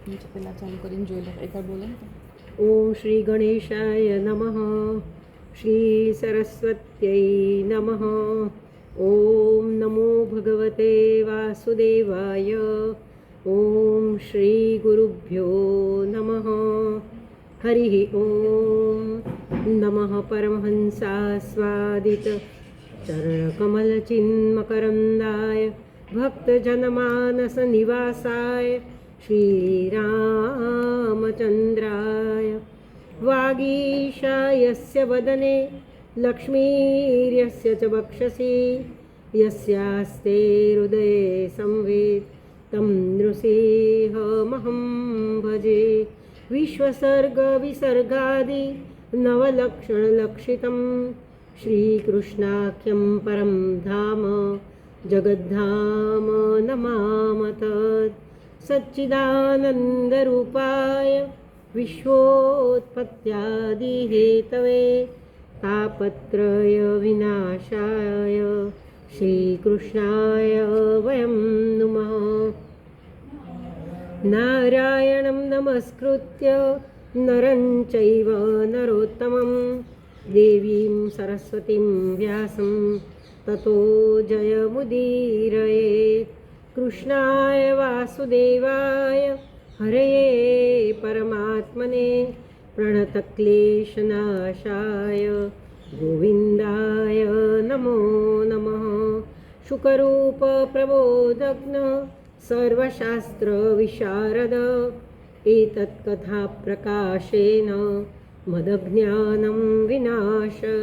નીચે પહેલાં ચાલુ કરીને જોઈ લો, એકવાર બોલો ને. ઓમ શ્રી ગણેશાય નમઃ. શ્રી સરસ્વત્यै નમઃ. ઓમ નમો ભગવતે વાસુદેવાય. ઓમ શ્રી ગુરુભ્યો નમઃ. હરિ ઓમ નમઃ પરમહંસાસ્વાદિત ચરણકમલચિન્મકરંદાય ભક્તજનમાનસ નિવાસાય શ્રીરામચંદ્રાય. વાગીશાયસ્ય વદને લક્ષ્મીર્યસ્ય ચ વક્ષસી યસ્યાસ્તે હૃદયે સંવેદ तं નૃસિંહમહં ભજે. વિશ્વસર્ગ વિસર્ગાદિ નવલક્ષણલક્ષિतं શ્રીકૃષ્ણાખ્યં પરમ ધામ જગદ્ધામ નમામઃ. સચ્ચિદાનંદરૂપાય વિશ્વોત્પત્યાદિહેતવે તાપત્રય વિનાશાય શ્રીકૃષ્ણાય વયં નુમઃ. નારાયણં નમસ્કૃત્ય નરં ચૈવ નરોત્તમં દેવીં સરસ્વતીં વ્યાસં તતો જયમુદીરયે. કૃષ્ણાય વાસુદેવાય હરયે પરમાત્મને પ્રણતક્લેશનાશાય ગોવિંદાય નમો નમઃ. શુકરૂપ પ્રબોધજ્ઞ સર્વશાસ્ત્ર વિશારદ એતત્કથા પ્રકાશેન મદજ્ઞાનં વિનાશય.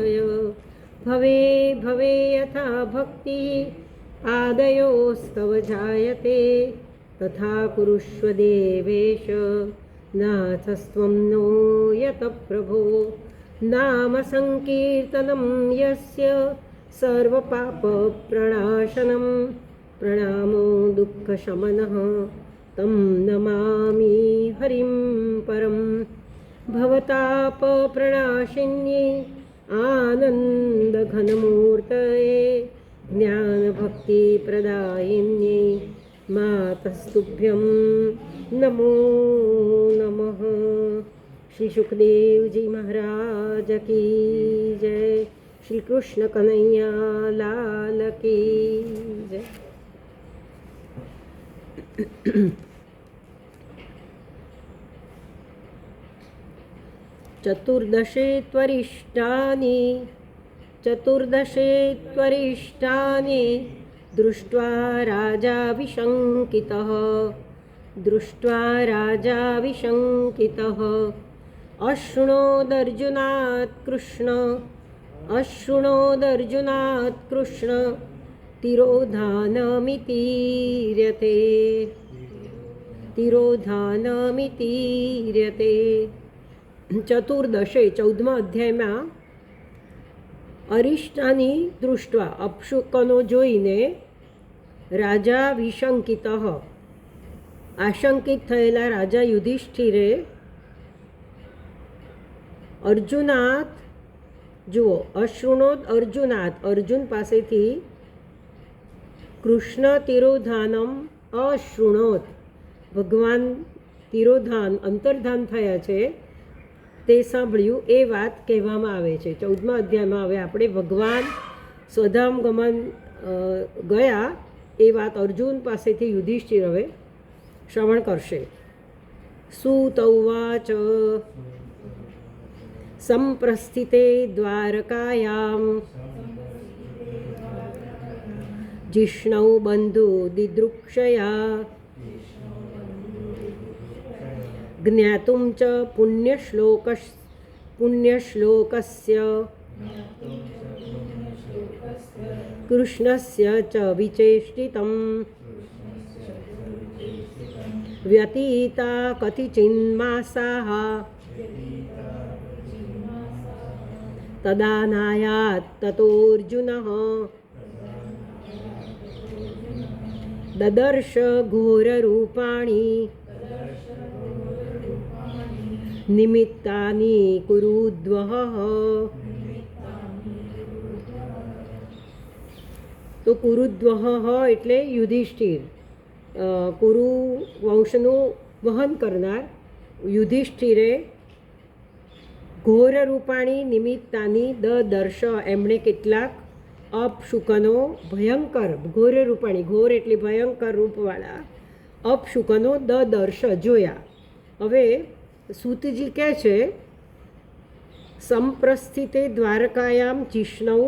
ભવે ભવે યથા ભક્તિ આદયોસ્તવ જાયતે તથા કુરુષ્વ દેવેશ નાથસ્ત્વં નો યત પ્રભો. નામ સંકીર્તनं યસ્ય સર્વપાપપ્રણાશनं પ્રણામો દુઃખશમનઃ तं નમામિ હરિં પરમ. ભવતાપપ્રણાશિન્યે આનन्दઘનમૂર્તये જ્ઞાનભક્તિપ્રદાયિન્યે માતસ્તુભ્યં નમો નમઃ. શ્રી સુખદેવજી મહારાજ કી જય. શ્રી કૃષ્ણ કનૈયા લાલ કી જય. ચતુર્દશે ત્વરિષ્ટાनि દૃષ્ટ્વા રાજા વિશંકિતઃ અશૃણોદર્જુનાत् કૃષ્ણ તિરોધાનમિતીર્યતે. ચતુર્દશે 14મા અધ્યાયમાં અરિષ્ટાની દૃષ્ટવા અપશુકનો જોઈને રાજા વિશંકિત આશંકિત થયેલા રાજા યુધિષ્ઠિરે અર્જુનાથ જુઓ અશૃણોદ અર્જુનાથ અર્જુન પાસેથી કૃષ્ણ તિરોધાનમ અશૃણોત ભગવાન તિરોધાન અંતર્ધાન થયા છે તે સાંભળ્યું એ વાત કહેવામાં આવે છે 14મા અધ્યાયમાં. હવે આપણે ભગવાન સ્વધામ ગમન ગયા એ વાત અર્જુન પાસેથી યુધિષ્ઠિર હવે શ્રવણ કરશે. સુતૌવાચ સંપ્રસ્થિતે દ્વારકાયામ જિષ્ણૌ બંધુ દિદૃક્ષયા જ્ઞાતું ચ પુણ્યશ્લોકસ્ય કૃષ્ણસ્ય ચ વિચેષ્ટિતં વ્યતીતા કતિચિન્માસાઃ તદાનાયાત તતોર્જુનઃ દદર્શ ઘોરરૂપાણી નિમિત્તાની કુરુદ્વઃ. તો કુરુદ્વહ એટલે યુધિષ્ઠિર, કુરુ વંશનું વહન કરનાર યુધિષ્ઠિરે ઘોર રૂપાણી નિમિત્તાની દર્શ, એમણે કેટલાક અપશુકનો ભયંકર, ઘોર રૂપાણી, ઘોર એટલે ભયંકર રૂપવાળા અપશુકનો દર્શ જોયા. હવે સૂતજી કહે છે, સંપ્રસ્થિતે દ્વારકાયામ જિષ્ણૌ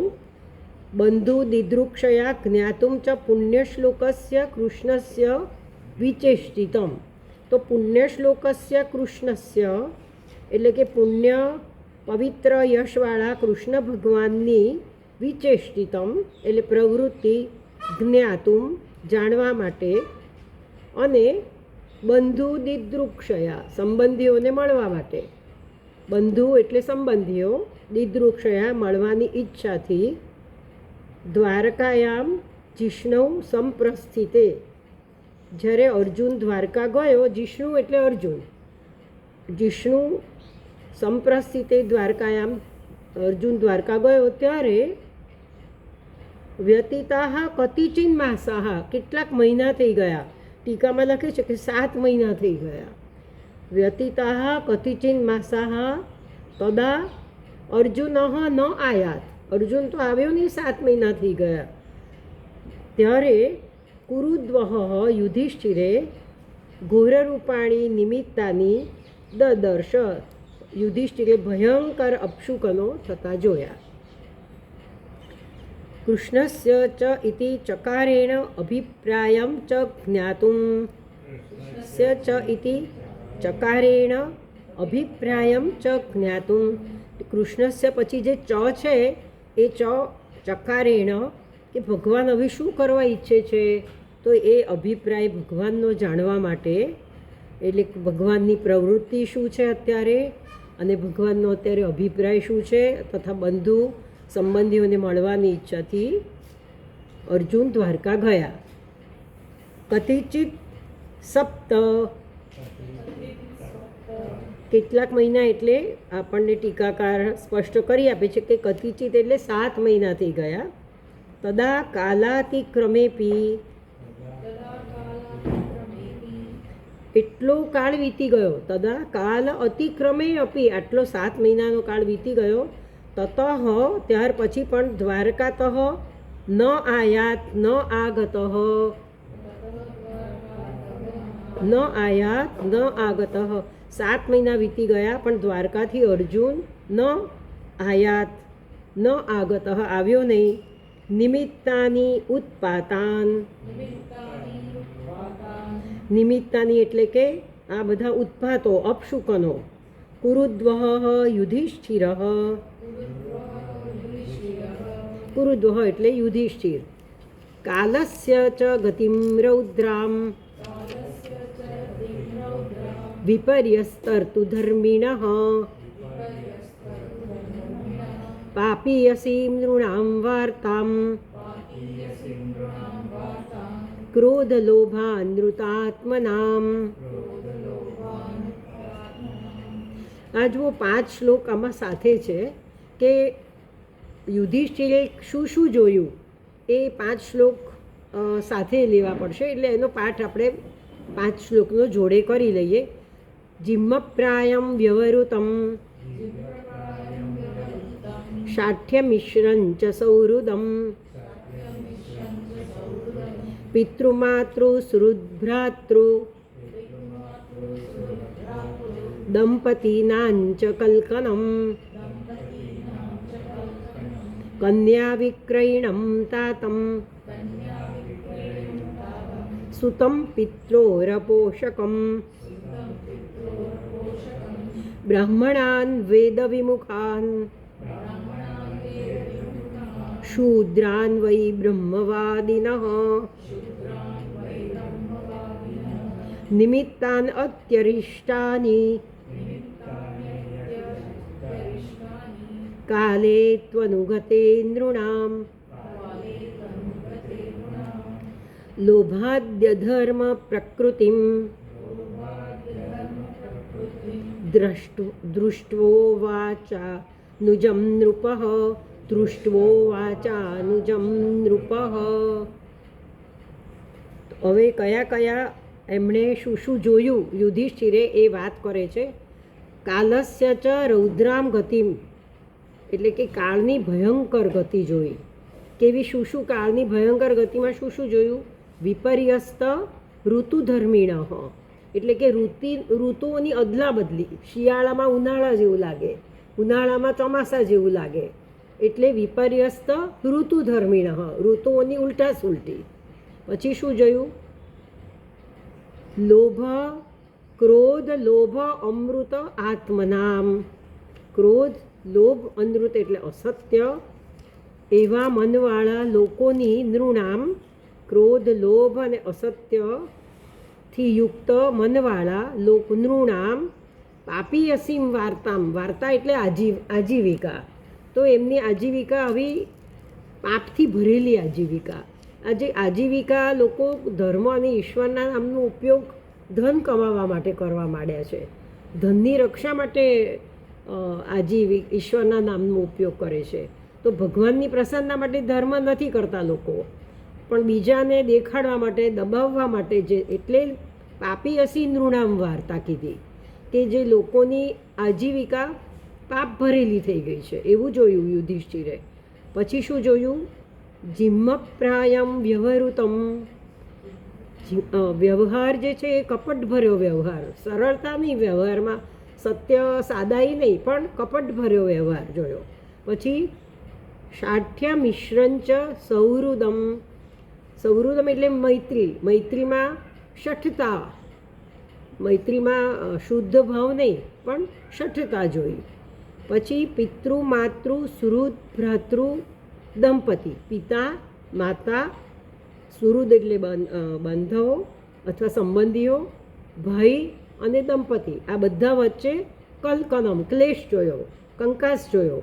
બંધુ દિદૃક્ષયા જ્ઞાતુમ ચ પુણ્યશ્લોકસ્ય કૃષ્ણસ્ય વિચેષ્ટિતમ. તો પુણ્યશ્લોકસ્ય કૃષ્ણસ્ય એટલે કે પુણ્ય પવિત્ર યશવાળા કૃષ્ણ ભગવાનની વિચેષ્ટિતમ એટલે પ્રવૃત્તિ જ્ઞાતુમ જાણવા માટે, અને બંધુ દિદૃક્ષયા સંબંધીઓને મળવા માટે. બંધુ એટલે સંબંધીઓ, દિદૃક્ષયા મળવાની ઈચ્છાથી દ્વારકાયામ જિષ્ણુ સંપ્રસ્થિતે, જ્યારે અર્જુન દ્વારકા ગયો, જિષ્ણુ એટલે અર્જુન, જિષ્ણુ સંપ્રસ્થિતે દ્વારકાયામ અર્જુન દ્વારકા ગયો ત્યારે વ્યતીતાહ કતિચિન માસાહ કેટલાક મહિના થઈ ગયા. ટીકામાં લખે છે કે 7 મહિના થઈ ગયા. વ્યતીતાહ કતિચિન માસાહ તદા અર્જુન ન આયાત, અર્જુન તો આવ્યો નહીં, 7 મહિના થઈ ગયા. ત્યારે કુરુદ્વહ યુધિષ્ઠિરે ઘોરરૂપાણી નિમિત્તાની દર્શ, યુધિષ્ઠિરે ભયંકર અપશુકનો થતા જોયા. કૃષ્ણસ્ય ચ ઇતિ ચકારેણ અભિપ્રાયમ ચ જ્ઞાતુમ, સ્ય ચ ઇતિ ચકારેણ અભિપ્રાયમ ચ જ્ઞાતુમ. કૃષ્ણસ્ય પછી જે ચ છે એ ચકારેણ, કે ભગવાન હવે શું કરવા ઈચ્છે છે, તો એ અભિપ્રાય ભગવાનનો જાણવા માટે, એટલે ભગવાનની પ્રવૃત્તિ શું છે અત્યારે અને ભગવાનનો અત્યારે અભિપ્રાય શું છે, તથા બંધુ સંબંધીઓને મળવાની ઈચ્છાથી અર્જુન દ્વારકા ગયા. કથિચિત સપ્ત, કેટલાક મહિના એટલે આપણને ટીકાકાર સ્પષ્ટ કરી આપે છે કે કથિચિત એટલે 7 મહિના થઈ ગયા. તદા કાલાતિક્રમેપી, એટલો કાળ વીતી ગયો. તદા કાલ અતિક્રમે અપી, આટલો 7 મહિનાનો કાળ વીતી ગયો. તતઃ, ત્યાર પછી પણ દ્વારકાતઃ ન આયાત ન આગતઃ, ન આયાત ન આગતઃ. 7 મહિના વીતી ગયા પણ દ્વારકાથી અર્જુન ન આયાત ન આગતઃ આવ્યો નહીં. નિમિત્તાની ઉત્પાતાન, નિમિત્તાની એટલે કે આ બધા ઉત્પાતો અપશુકનો. કુરુદ્વહ યુધિષ્ઠિર, કુરુદ્વહ એટલે યુધિષ્ઠિર. કાલસ્ય ચ ગતિમ રૌદ્રામ વિપર્યસ્તર્તુ ધર્મિણઃ પાપીયસી નૃણામ વાર્તામ ક્રોધલોભાનૃતાત્મનામ. આ જુઓ 5 શ્લોક આમાં સાથે છે કે યુધિષ્ઠિરે શું શું જોયું, એ 5 શ્લોક સાથે લેવા પડશે. એટલે એનો પાઠ આપણે 5 શ્લોકનો જોડે કરી લઈએ. જિમ્મપ્રાયમ વ્યવહૃતમ શાઠ્યમિશ્રં ચ સૌહૃદમ પિતૃમાતૃ સુહૃદ્ભ્રાતૃ દંપતીનાંચ કલ્કનમ કન્યા વિક્રયણમ તાતમ સુતમ પિત્રોરપોષકમ બ્રાહ્મણાન વેદ વિમુખાન શૂદ્રાન વૈ બ્રહ્મવાદિનઃ નિમિત્તાન અત્યરિષ્ટાની કાલે ત્વનુગતે નૃણામ લોભાદ્યધર્મ પ્રકૃતિમ દૃષ્ટવો વાચા નુજમ નૃપઃ દૃષ્ટવો વાચાનુજમ નૃપઃ. હવે કયા કયા એમણે શું શું જોયું યુધિષ્ઠિરે એ વાત કરે છે. કાલસ્ય ચ રૌદ્રામ ગતિમ, એટલે કે કાળની ભયંકર ગતિ જોઈ. કેવી શું શું કાળની ભયંકર ગતિમાં શું શું જોયું? વિપર્યસ્ત ઋતુધર્મિણ, એટલે કે ઋતુઓની અદલા બદલી. શિયાળામાં ઉનાળા જેવું લાગે, ઉનાળામાં ચોમાસા જેવું લાગે, એટલે વિપર્યસ્ત ઋતુધર્મિણ, ઋતુઓની ઉલટા સુલટી. પછી શું જોયું? લોભ ક્રોધ લોભ અમૃત આત્મનામ, ક્રોધ લોભ અમૃત એટલે અસત્ય, એવા મનવાળા લોકોની નૃણામ, ક્રોધ લોભ અને અસત્યથી યુક્ત મનવાળા લોક નૃણામ પાપી અસીમ વાર્તામ, વાર્તા એટલે આજીવિકા. તો એમની આજીવિકા આવી પાપથી ભરેલી આજીવિકા. આજે આજીવિકા લોકો ધર્મ અને ઈશ્વરના નામનો ઉપયોગ ધન કમાવા માટે કરવા માંડ્યા છે. ધનની રક્ષા માટે ઈશ્વરના નામનો ઉપયોગ કરે છે. તો ભગવાનની પ્રસન્નતા માટે ધર્મ નથી કરતા લોકો, પણ બીજાને દેખાડવા માટે, દબાવવા માટે જે, એટલે પાપી અસી નૃણામ વાર્તા કીધી, કે જે લોકોની આજીવિકા પાપ ભરેલી થઈ ગઈ છે, એવું જોયું યુધિષ્ઠિરે. પછી શું જોયું? જિમ્મપ્રાયમ વ્યવહૃતમ, વ્યવહાર જે છે એ કપટભર્યો વ્યવહાર, સરળતા નહીં વ્યવહારમાં, સત્ય સાદાઈ નહીં, પણ કપટભર્યો વ્યવહાર જોયો. પછી શાઠ્ય મિશ્રંચ સૌહૃદમ, સૌહૃદમ એટલે મૈત્રી, મૈત્રીમાં શઠતા, મૈત્રીમાં શુદ્ધ ભાવ નહીં પણ શઠતા જોઈ. પછી પિતૃ માતૃ સુહૃદ ભ્રાતૃ દંપતી, પિતા માતા, સુહૃદ એટલે બાંધવો અથવા સંબંધીઓ, ભાઈ અને દંપતી, આ બધા વચ્ચે કલકલમ ક્લેશ જોયો, કંકાસ જોયો.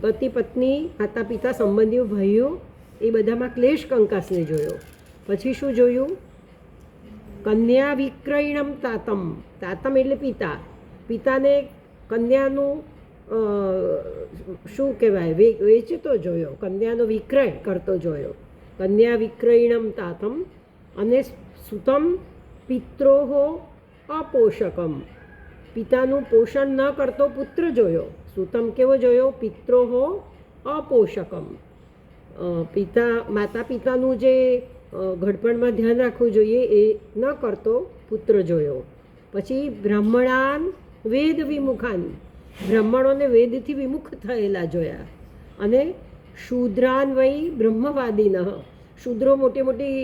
પતિ પત્ની, માતા પિતા, સંબંધીઓ, ભાઈઓ, એ બધામાં ક્લેશ કંકાસને જોયો. પછી શું જોયું? કન્યા વિક્રયણમ તાતમ, તાતમ એટલે પિતા, પિતાને કન્યાનું શું કહેવાય, વેચતો જોયો, કન્યાનો વિક્રય કરતો જોયો. કન્યા વિક્રયણમ તાતમ. અને સુતમ પિત્રોહો અપોષકમ, પિતાનું પોષણ ન કરતો પુત્ર જોયો. સુતમ કેવો જોયો? પિત્રોહો અપોષકમ, માતા પિતાનું જે ઘડપણમાં ધ્યાન રાખવું જોઈએ એ ન કરતો પુત્ર જોયો. પછી બ્રાહ્મણાન વેદ વિમુખાન, બ્રાહ્મણોને વેદથી વિમુખ થયેલા જોયા. અને શૂદ્રાન વૈ બ્રહ્મવાદીન, શૂદ્રો મોટી મોટી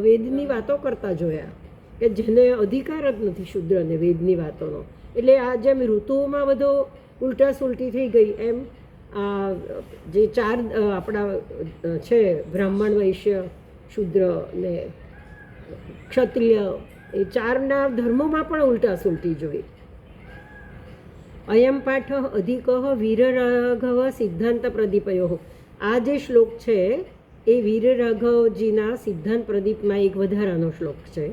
વેદની વાતો કરતા જોયા, કે જેને અધિકાર જ નથી શૂદ્રને વેદની વાતોનો. એટલે આ જેમ ઋતુઓમાં બધો ઉલટા સુલટી થઈ ગઈ, એમ જે ચાર આપણા છે, બ્રાહ્મણ, વૈશ્ય, શૂદ્ર ને ક્ષત્રિય, એ ચારના ધર્મોમાં પણ ઉલટા સુલટી જોઈ. અયમ પાઠ અધિક વીરરાઘવ સિદ્ધાંત પ્રદીપયો, આ જે શ્લોક છે એ વીરરાઘવજીના સિદ્ધાંત પ્રદીપમાં એક વધારાનો શ્લોક છે.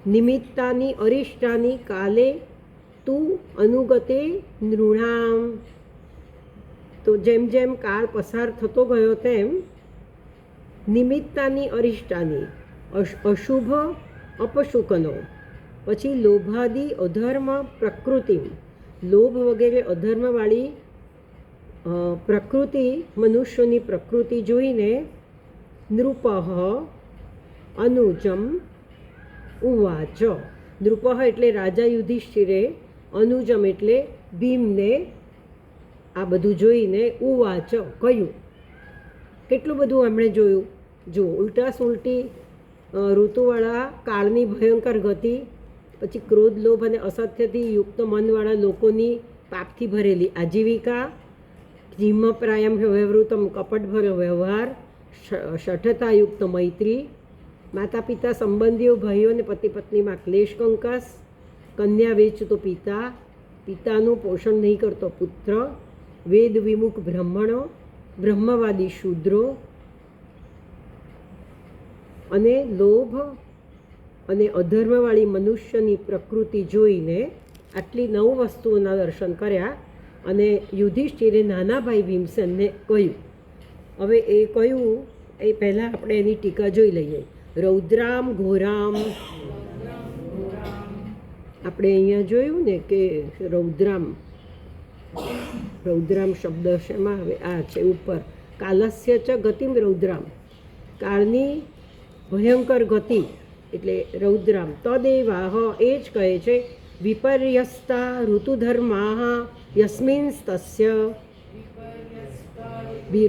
નિમિત્તાની અરિષ્ટાની કાલે તું અનુગતે નૃણામ, તો જેમ જેમ કાળ પસાર થતો ગયો તેમ નિમિત્તાની અરિષ્ટાની, અશુભ અપશુકનો, પછી લોભાદી અધર્મ પ્રકૃતિ, લોભ વગેરે અધર્મવાળી પ્રકૃતિ, મનુષ્યોની પ્રકૃતિ જોઈને નૃપઃ અનુજમ ઉવાચ, નૃપઃ એટલે રાજા યુધિષ્ઠિરે, અનુજમ એટલે ભીમને આ બધું જોઈને ઉવાચ કહ્યું. કેટલું બધું એમણે જોયું. જો ઉલટા સુલટી ઋતુવાળા કાળની ભયંકર ગતિ, પછી ક્રોધ લોભ અને અસત્યથી યુક્ત મનવાળા લોકોની પાપથી ભરેલી આજીવિકા, જીમ્મપ્રાયમ વ્યવૃતમ કપટભર્યો વ્યવહાર, શઠતાયુક્ત મૈત્રી, માતા પિતા, સંબંધીઓ, ભાઈઓ અને પતિ પત્નીમાં ક્લેશ કંકાસ, કન્યા વેચતો પિતા, પિતાનું પોષણ નહીં કરતો પુત્ર, વેદ વિમુખ બ્રાહ્મણો, બ્રહ્મવાદી શૂદ્રો, અને લોભ અને અધર્મવાળી મનુષ્યની પ્રકૃતિ જોઈને આટલી 9 વસ્તુઓના દર્શન કર્યા. અને યુધિષ્ઠિરે નાના ભાઈ ભીમસેનને કહ્યું. હવે એ કહ્યું એ પહેલાં આપણે એની ટીકા જોઈ લઈએ. રૌદ્રામ ઘોરામ. આપણે અહીંયા જોયું ને કે રૌદ્રામ રૌદ્રામ શબ્દ શેમાં આવે? આ છે ઉપર. કાલસ્ય ચ ગતિમ રૌદ્રામ, કાળની ભયંકર ગતિ એટલે રૌદ્રામ. તદેવાહ એ જ કહે છે વિપર્યસ્તા ઋતુધર્મા યસ્મિન તસ્ય,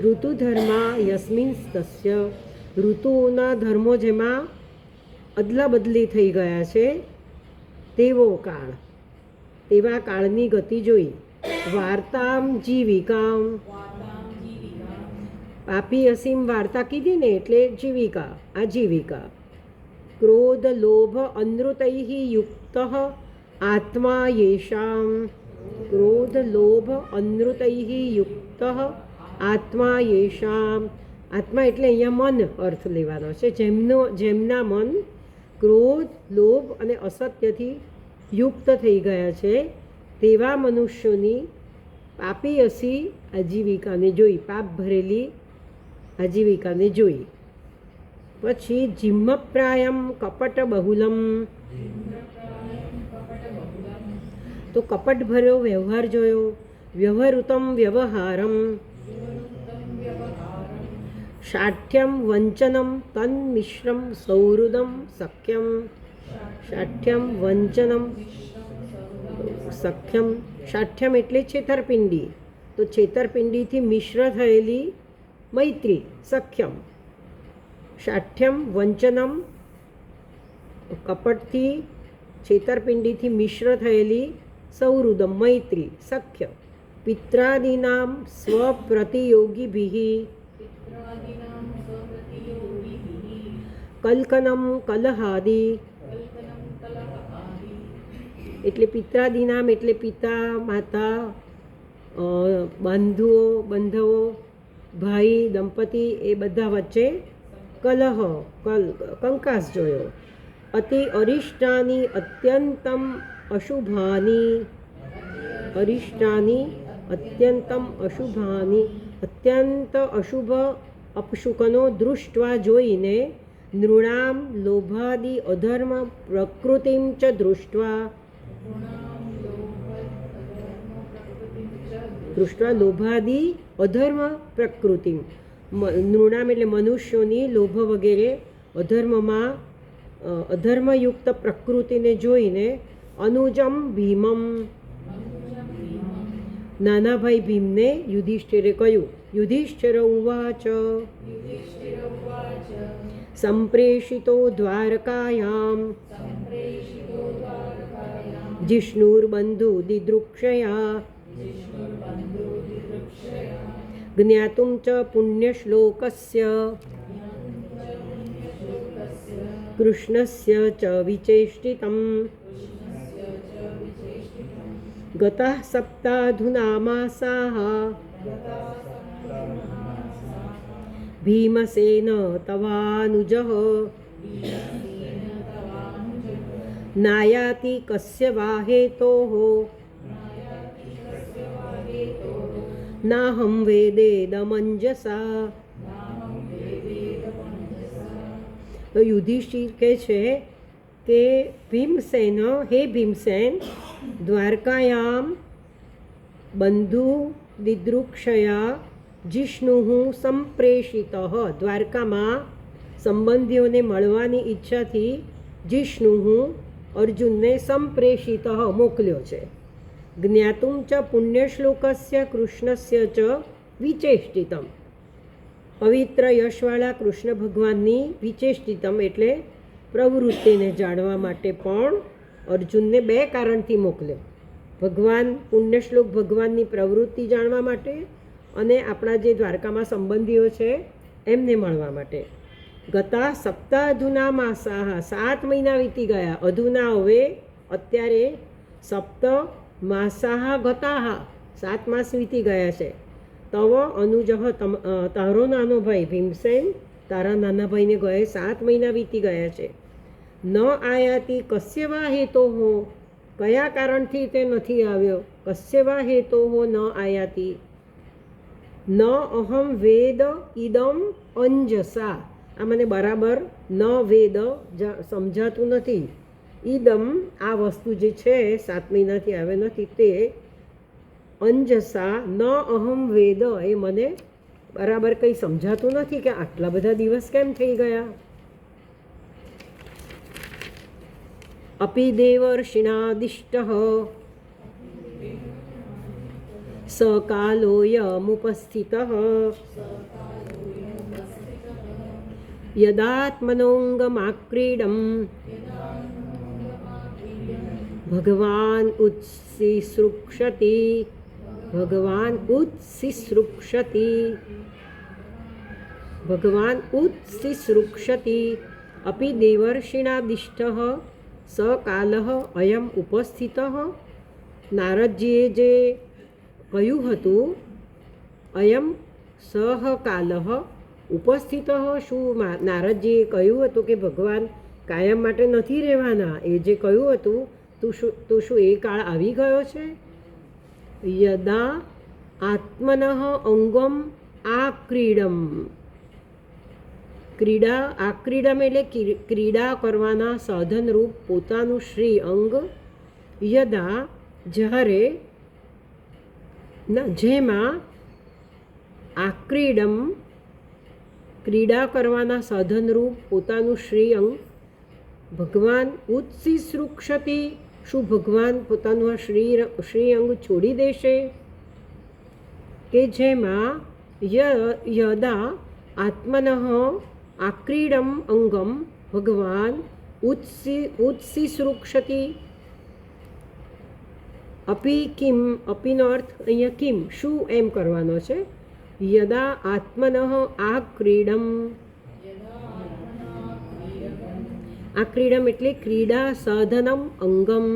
ઋતુધર્મા યસ્મિન તસ્ય, ઋતુઓના ધર્મો જેમાં અદલા બદલી થઈ ગયા છે તેવો કાળ, તેવા કાળની ગતિ જોઈ. વાર્તામ જીવિકામ, પાપી અસીમ વાર્તા કીધી ને એટલે જીવિકા, આજીવિકા. ક્રોધ લોભ અનૃતૈઃ યુક્ત આત્મા યેષામ, ક્રોધ લોભ અનૃતૈઃ યુક્ત આત્મા યેષામ. આત્મા એટલે અહીંયા મન અર્થ લેવાનો છે. જેમના મન ક્રોધ લોભ અને અસત્યથી યુક્ત થઈ ગયા છે તેવા મનુષ્યોની પાપી અસી આજીવિકાને જોઈ, પાપ ભરેલી આજીવિકાને જોઈ. પછી જિમ્મપ્રાયમ કપટ બહુલમ, તો કપટ ભર્યો વ્યવહાર જોયો. વ્યવહૃતમ વ્યવહારમ, શાઠ્યમ વંચનમ તન્મિશ્રમ સૌહૃદમ સખ્યમ, શાઠ્યમ વંચનમ સખ્યમ. શાઠ્યમ એટલે છેતરપિંડી, તો છેતરપિંડીથી મિશ્ર થયેલી મૈત્રી સખ્યમ. શાઠ્યમ વંચનમ, કપટથી છેતરપિંડીથી મિશ્ર થયેલી સૌહૃદમ મૈત્રી સખ્ય. પિત્રાદીનામ સ્વપ્રતિયોગીભિઃ કલ્કનમ કલહાદિ, એટલે પિત્રાદીનામ એટલે પિતા માતા બંધુઓ ભાઈ દંપતી એ બધા વચ્ચે કલહ કંકાસ જોયો. અતિ અરિષ્ટાની અત્યંતમ અશુભાની, અરિષ્ટાની અત્યંતમ અશુભાની, અત્યંત અશુભ અપશુકનો દૃષ્ટવા જોઈને. નૃણામ લોભાદિ અધર્મ પ્રકૃતિમ ચ દૃષ્ટવા, લોભાદિ અધર્મ પ્રકૃતિમ. નૃણામ એટલે મનુષ્યોની લોભ વગેરે અધર્મમાં અધર્મયુક્ત પ્રકૃતિને જોઈને. અનુજમ ભીમમ, નાના ભાઈ ભીમને યુધિષ્ઠિરે કહ્યું. યુધિષ્ઠિર ઉવાચ સંપ્રેષિતો દ્વારકાયામ જિષ્ણુર્બંધુ દિદૃક્ષયા જ્ઞાતુમ ચ પુણ્યશ્લોકસ્ય કૃષ્ણસ્ય ચ વિચેષ્ટિતમ. ગતઃ સપ્તાધુના માસાઃ ભીમસેન તવાનુજઃ નાયાતિ કસ્ય વા હેતોઃ નાહં વેદેદમંજસા. તો યુધિષ્ઠિર કહે છે કે ભીમસેન, હે ભીમસેન, દ્વારકાયામ બંધુ દિદૃક્ષયા જિષ્ણુ સંપ્રેષિત, દ્વારકામાં સંબંધીઓને મળવાની ઈચ્છાથી જિષ્ણુ અર્જુનને સંપ્રેષિત મોકલ્યો છે. જ્ઞાતુમ ચ પુણ્યશ્લોકસ્ય કૃષ્ણસ્ય ચ વિચેષ્ટિતમ, પવિત્ર યશવાળા કૃષ્ણ ભગવાનની વિચેષ્ટિતમ એટલે પ્રવૃત્તિને જાણવા માટે પણ અર્જુનને બે કારણથી મોકલ્યો. ભગવાન પુણ્યશ્લોક ભગવાનની પ્રવૃત્તિ જાણવા માટે અને આપણા જે દ્વારકામાં સંબંધીઓ છે એમને મળવા માટે. ગતા સપ્તાધુના માસાહ, 7 મહિના વીતી ગયા. અધુના હવે અત્યારે સપ્ત માસાહ ગતાહ, 7 માસ વીતી ગયા છે. તવ અનુજઃ, તારો નાનો ભાઈ ભીમસેન, તારા નાના ભાઈને ગયે 7 મહિના વીતી ગયા છે. ન આયાતી કસ્ય વા હેતોઃ, કયા કારણથી તે નથી આવ્યો. કસ્ય વા હેતોઃ ન આયાતી. ન અહમ વેદ ઇદમ અંજસા, આ મને બરાબર ન વેદ સમજાતું નથી. ઈદમ આ વસ્તુ જે છે 7 મહિનાથી આવે નથી તે અંજસા ન અહમ વેદ એ મને બરાબર કંઈ સમજાતું નથી કે આટલા બધા દિવસ કેમ થઈ ગયા. અપી દેવર્ષિણાદિષ્ટ સકાલોયમુપસ્થિત યદાત્મનોંગમાક્રીડમ ભગવાન ઉત્સિસૃક્ષતિ ભગવાન ઉત્સિસૃક્ષતિ અપી દેવર્ષિણાદિષ્ટ સ કાલઃ અયમ ઉપસ્થિત. નારદજીએ જે કહ્યું હતું અયમ સહ કાલઃ ઉપસ્થિત, શું નારદજીએ કહ્યું હતું કે ભગવાન કાયમ માટે નથી રહેવાના, એ જે કહ્યું હતું તો શું એ કાળ આવી ગયો છે. યદા આત્મનઃ અંગમ આક્રીડમ, આક્રીડમ એટલે ક્રીડા કરવાના સાધનરૂપ પોતાનું શ્રી અંગ, યદા જ્યારે, જેમાં આક્રીડમ ક્રીડા કરવાના સાધનરૂપ પોતાનું શ્રી અંગ ભગવાન ઉત્સિસૃક્ષતિ, શું ભગવાન પોતાનું આ શ્રી અંગ છોડી દેશે કે જેમાં યદા આત્મનઃ આક્રીડમ અંગમ ભગવાન ઉત્સિસૃક્ષતિ. અપી કિમ, અપીનો અર્થ અહીંયા કિમ, શું એમ કરવાનો છે. યદા આત્મનઃ આક્રીડમ, આક્રીડમ એટલે ક્રીડા સાધનમ અંગમ.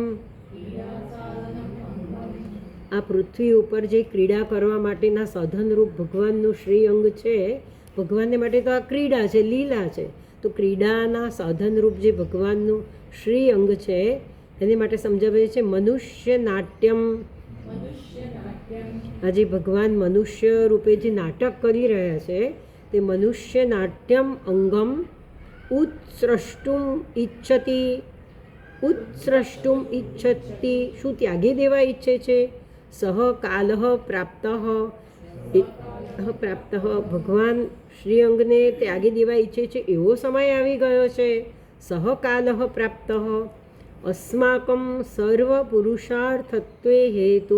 આ પૃથ્વી ઉપર જે ક્રીડા કરવા માટેના સાધનરૂપ ભગવાનનું શ્રી અંગ છે, ભગવાનને માટે તો આ ક્રીડા છે, લીલા છે, તો ક્રીડાના સાધનરૂપ જે ભગવાનનું શ્રી અંગ છે એને માટે સમજાવે છે મનુષ્ય નાટ્યમ. આજે ભગવાન મનુષ્ય રૂપે જે નાટક કરી રહ્યા છે તે મનુષ્ય નાટ્યમ અંગમ ઉત્સૃષ્ટુમ ઈચ્છતિ. શું ત્યાગી દેવા ઈચ્છે છે. સહ કાલઃ પ્રાપ્ત, ભગવાન શ્રી અંગને ત્યાગી દેવા ઈચ્છે છે એવો સમય આવી ગયો છે. સહ કાલઃ પ્રાપ્ત અસ્માકં સર્વ પુરુષાર્થત્વે હેતુ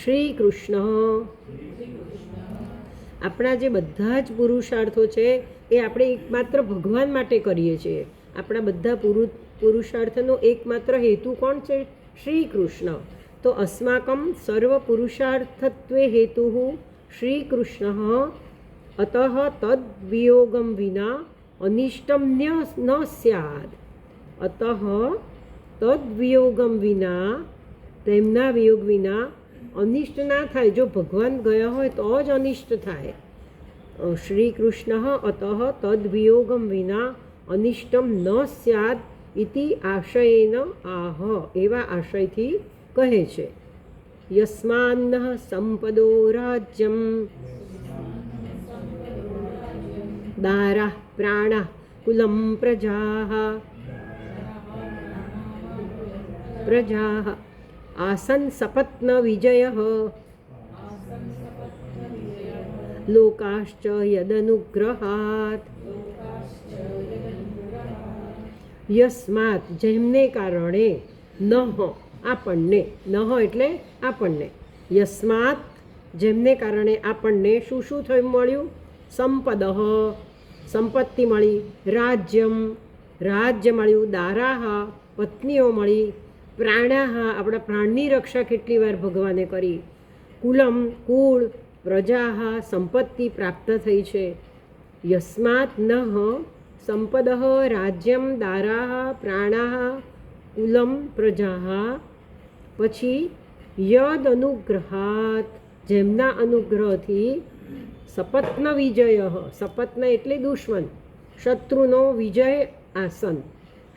શ્રી કૃષ્ણ. આપણા જે બધા જ પુરુષાર્થો છે એ આપણે એકમાત્ર ભગવાન માટે કરીએ છીએ. આપણા બધા પુરુષાર્થનો એકમાત્ર હેતુ કોણ છે? શ્રી કૃષ્ણ. તો અસ્માકં સર્વ પુરુષાર્થત્વે હેતુ શ્રી કૃષ્ણ. અતઃ તદ વિયોગમ વિના અનિષ્ટમ ન સ્યાદ. અતઃ તદ વિયોગમ વિના, તેમના વિયોગ વિના અનિષ્ટ ના થાય. જો ભગવાન ગયા હોય તો જ અનિષ્ટ થાય. શ્રી કૃષ્ણ અતઃ તદ વિયોગમ વિના અનિષ્ટમ ન સ્યાદ ઇતિ આશયેન આહ, એવા આશયથી કહે છે. યસ્માન્ન સંપદો રાજ્યમ દારા પ્રાણા કુલમ પ્રજા આસન સપત્ન વિજય લોકાશ્ચ યદનુગ્રહાત. યસ્માત જેમને કારણે, નહ આપણને, નહ એટલે આપણને, યસ્માત જેમને કારણે આપણને શું શું થયું મળ્યું? સંપદ સંપત્તિ મળી, રાજ્ય મળ્યું, દારાહ પત્નીઓ મળી, પ્રાણાહ આપણા પ્રાણની રક્ષા કેટલી વાર ભગવાને કરી, કુલમ કુળ, પ્રજાહ સંપત્તિ પ્રાપ્ત થઈ છે. યસ્માત નઃ સંપદ રાજ્યમ દારાહ પ્રાણાહ કુલમ પ્રજાહ. પછી યદ અનુગ્રહાત જેમના અનુગ્રહથી, સપત્ન વિજય, સપત્ન એટલે દુશ્મન, શત્રુનો વિજય આસન,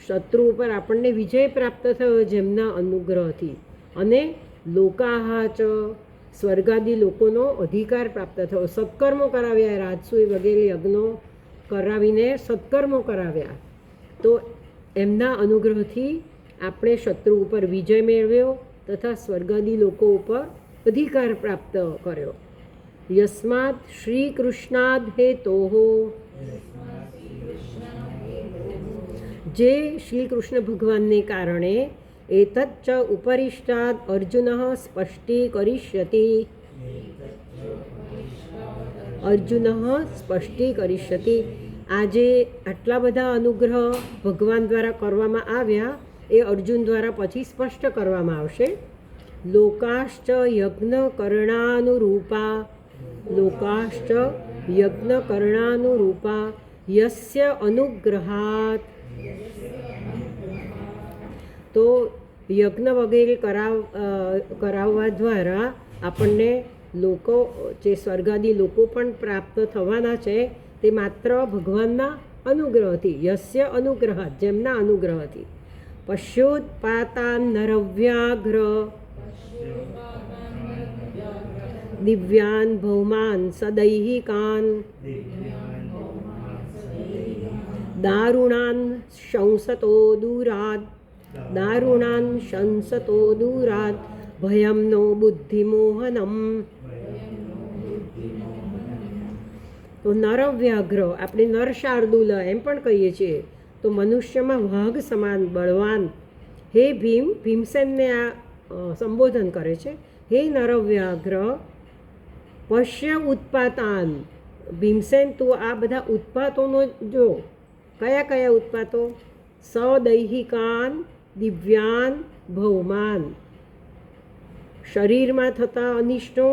શત્રુ ઉપર આપણને વિજય પ્રાપ્ત થયો જેમના અનુગ્રહથી. અને લોકાહ ચ સ્વર્ગાદી લોકોનો અધિકાર પ્રાપ્ત થયો. સત્કર્મો કરાવ્યા, રાજસૂય વગેરે યજ્ઞો કરાવીને સત્કર્મો કરાવ્યા. તો એમના અનુગ્રહથી આપણે શત્રુ ઉપર વિજય મેળવ્યો તથા સ્વર્ગાદી લોકો ઉપર અધિકાર પ્રાપ્ત કર્યો. યસ્માત શ્રી કૃષ્ણાદ હેતોહો, જે શ્રી કૃષ્ણ ભગવાનને કારણે એતચ્ચ ઉપરિષ્ટાદ અર્જુન સ્પષ્ટીકરિષ્યતિ, આજે આટલા બધા અનુગ્રહ ભગવાન દ્વારા કરવામાં આવ્યા એ અર્જુન દ્વારા પછી સ્પષ્ટ કરવામાં આવશે. લોકાશ્ચ યજ્ઞ કર્ણાનુરૂપા યસ્ય અનુગ્રહાત, તો યજ્ઞ વગેરે કરાવવા દ્વારા આપણને લોકો, જે સ્વર્ગાદી લોકો પણ પ્રાપ્ત થવાના છે તે માત્ર ભગવાનના અનુગ્રહથી. યસ્ય અનુગ્રહાત, જેમના અનુગ્રહથી. પશ્યોત્પાતાન નરવ્યાઘ્ર દિવ્યાન ભૌમાન સદૈહિકાન દારુણાન શંસતો દૂરાદ ભયમ નો બુદ્ધિમોહનમ. તો નરવ્યાઘ્ર આપણે નરશાર્દુલ એમ પણ કહીએ છીએ. તો મનુષ્યમાં વાઘ સમાન બળવાન હે ભીમસેનને આ સંબોધન કરે છે. હે નરવ્યાઘ્ર, પશ્ય ઉત્પાતાન, ભીમસેન તું આ બધા ઉત્પાતોનો જો. કયા કયા ઉત્પાતો? સદૈહિકાન દિવ્યાન ભૌમાન, શરીરમાં થતા અનિષ્ટો,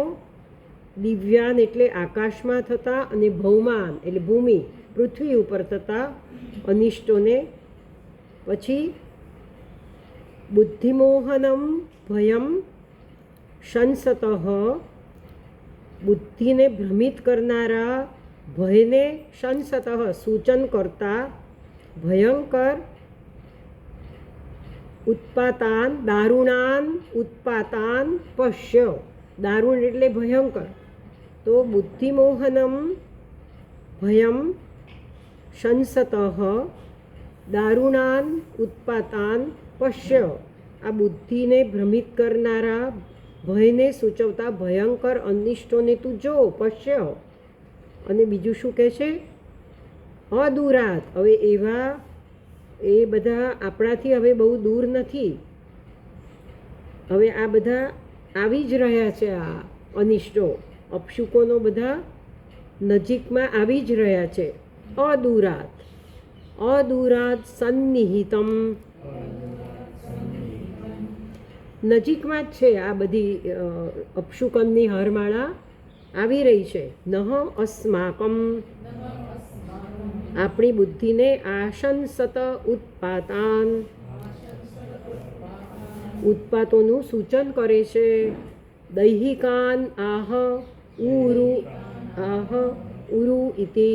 દિવ્યાન એટલે આકાશમાં થતા, અને ભૌમાન એટલે ભૂમિ પૃથ્વી ઉપર થતા અનિષ્ટોને. પછી બુદ્ધિમોહનમ ભયમ શંસતઃ, બુદ્ધિને ભ્રમિત કરનારા ભયને શંસતઃ સૂચન કરતા ભયંકર. ઉત્પાતાન દારુણાન ઉત્પાતાન પશ્ય, દારુણ એટલે ભયંકર. તો બુદ્ધિમોહનમ ભયમ શંસતઃ દારુણાન ઉત્પાતાન પશ્ય, આ બુદ્ધિને ભ્રમિત કરનારા ભયને સૂચવતા ભયંકર અનિષ્ટોને તું જો, પશ્ય. અને બીજું શું કહે છે? અદૂરાત, હવે એવા એ બધા આપણાથી હવે બહુ દૂર નથી. હવે આ બધા આવી જ રહ્યા છે. આ અનિષ્ટો અપશુકોનો બધા નજીકમાં આવી જ રહ્યા છે. અદૂરાત સન્નિહિતમ, નજીકમાં જ છે આ બધી અપશુકનની હારમાળા આવી રહી છે. નહ અસ્માકમ, આપણી બુદ્ધિને આશંસત ઉત્પાતાન, ઉત્પાતોનું સૂચન કરે છે. દૈહિકાન આહ ઉરુ ઇતિ.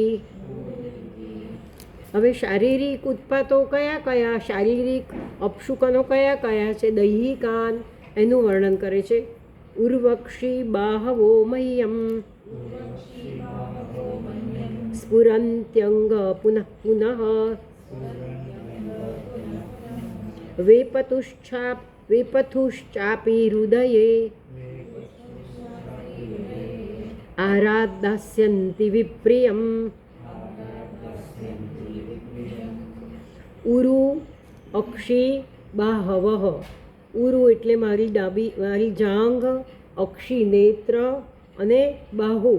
હવે શારીરિક ઉત્પાતો કયા કયા, શારીરિક અપશુકનો કયા કયા છે? દૈહિકાન એનું વર્ણન કરે છે. ઉર્વક્ષી બાહવો મહ્યમ સ્ફુરંત્યંગ પુનઃ પુનઃ વેપથુશ્ચાપી હૃદયે આરાદાસ્યન્તિ વિપ્રિયમ. ઉરુ અક્ષી બાહવઃ, ઉરુ એટલે મારી જાંઘ, અક્ષી નેત્ર, અને બાહુ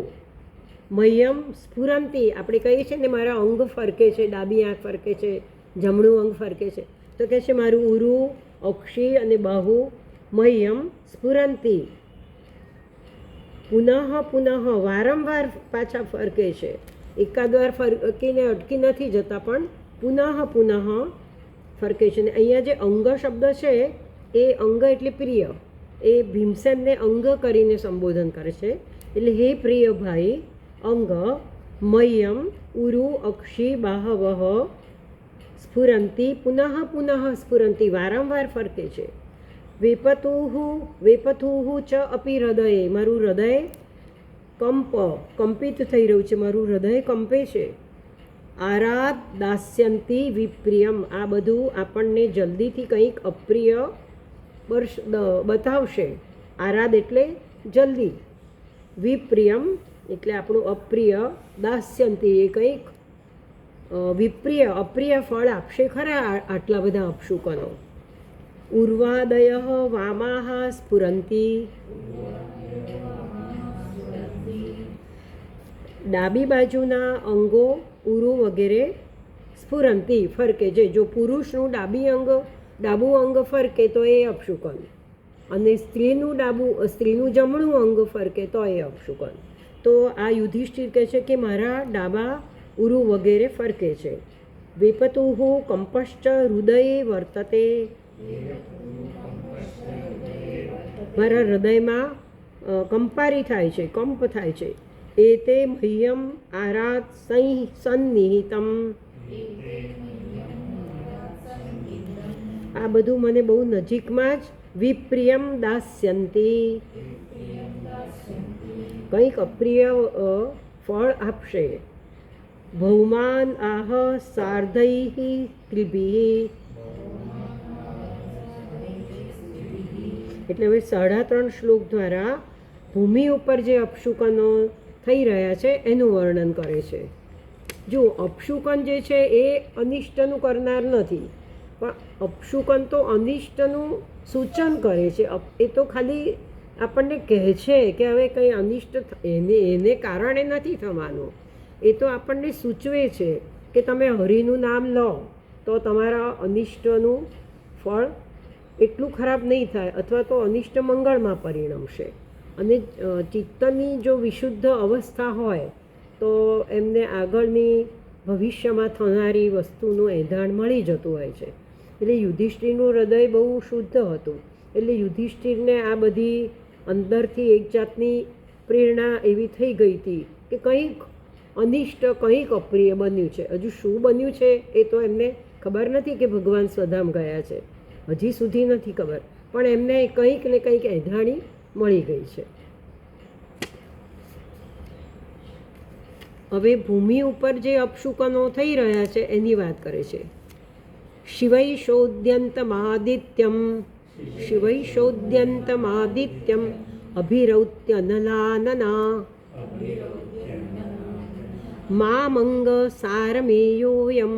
મહ્યમ સ્ફુરંતી, આપણે કહીએ છીએ ને મારા અંગ ફરકે છે, ડાબી આંખ ફરકે છે, જમણું અંગ ફરકે છે. તો કહે છે મારું ઉરુ અક્ષી અને બાહુ મહ્યમ સ્ફુરંતી, પુનઃ વારંવાર પાછા ફરકે છે. એકાદ વાર ફરકીને અટકી નથી જતા, પણ પુનઃ ફરકે છે. ને અહીંયા જે અંગ શબ્દ છે એ અંગ એટલે પ્રિય, એ ભીમસેનને અંગ કરીને સંબોધન કરે છે. એટલે હે પ્રિય ભાઈ, અંગ મહ્યમ ઉરુ અક્ષી બાહવઃ સ્ફુરંતી પુનઃ સ્ફુરંતી, વારંવાર ફરકે છે. વેપથુઃ ચ અપી હૃદયે, મારું હૃદય કંપિત થઈ રહ્યું છે, મારું હૃદય કંપે છે. આરાધ દાસ્યંતી વિપ્રિયમ, આ બધું આપણને જલ્દીથી કંઈક અપ્રિય બતાવશે. આરાધ એટલે જલ્દી, વિપ્રિયમ એટલે આપણું અપ્રિય, દાસ્યંતી એ કંઈક અપ્રિય ફળ આપશે ખરા આટલા બધા અપશુકનો. ઉર્વાદય વામાહ સ્ફુરંતી, ડાબી બાજુના અંગો ઉરુ વગેરે સ્ફુરંતી ફરકે છે. જો પુરુષનું ડાબું અંગ ફરકે તો એ અપશુકન, અને સ્ત્રીનું જમણું અંગ ફરકે તો એ અપશુકન. તો આ યુધિષ્ઠિર કહે છે કે મારા ડાબા ઉરુ વગેરે ફરકે છે. વેપતુઃ કંપશ્ચ હૃદયે વર્તતે, મારા હૃદયમાં કંપારી થાય છે, કંપ થાય છે. એતે મહ્યમ આરાત સન્નિહિતમ, આ બધું મને બહુ નજીકમાં જ વિપ્રિયમ દાસ્યંતી, કંઈક અપ્રિય ફળ આપશે. ભૌમાન આહ સાર્ધૈઃ ત્રિભિઃ, એટલે હવે 3.5 શ્લોક દ્વારા ભૂમિ ઉપર જે અપશુકનો થઈ રહ્યા છે એનું વર્ણન કરે છે. જો અપશુકન જે છે એ અનિષ્ટનું કરનાર નથી, પણ અપશુકન તો અનિષ્ટનું સૂચન કરે છે. એ તો ખાલી આપણને કહે છે કે હવે કંઈ અનિષ્ટ એને કારણે નથી થવાનું, એ તો આપણને સૂચવે છે કે તમે હરિનું નામ લો તો તમારા અનિષ્ટનું ફળ એટલું ખરાબ નહીં થાય, અથવા તો અનિષ્ટ મંગળમાં પરિણમશે. અને ચિત્તની જો વિશુદ્ધ અવસ્થા હોય તો એમને આગળની ભવિષ્યમાં થનારી વસ્તુનું એંધાણ મળી જતું હોય છે. એટલે યુધિષ્ઠિરનું હૃદય બહુ શુદ્ધ હતું, એટલે યુધિષ્ઠિરને આ બધી અંદરથી એક જાતની પ્રેરણા એવી થઈ ગઈ હતી કે કંઈક અનિષ્ટ, કંઈક અપ્રિય બન્યું છે. હજુ શું બન્યું છે એ તો એમને ખબર નથી કે ભગવાન સ્વધામ ગયા છે, હજી સુધી નથી ખબર, પણ એમને કંઈક ને કંઈક એંધાણી મળી ગઈ છે. હવે ભૂમિ ઉપર જે અપશુકનો થઈ રહ્યા છે એની વાત કરે છે. શિવૈષોદ્યંતમાદિત્યમ અભિરૌત્યનલાનના, મામંગ સારમેયોયમ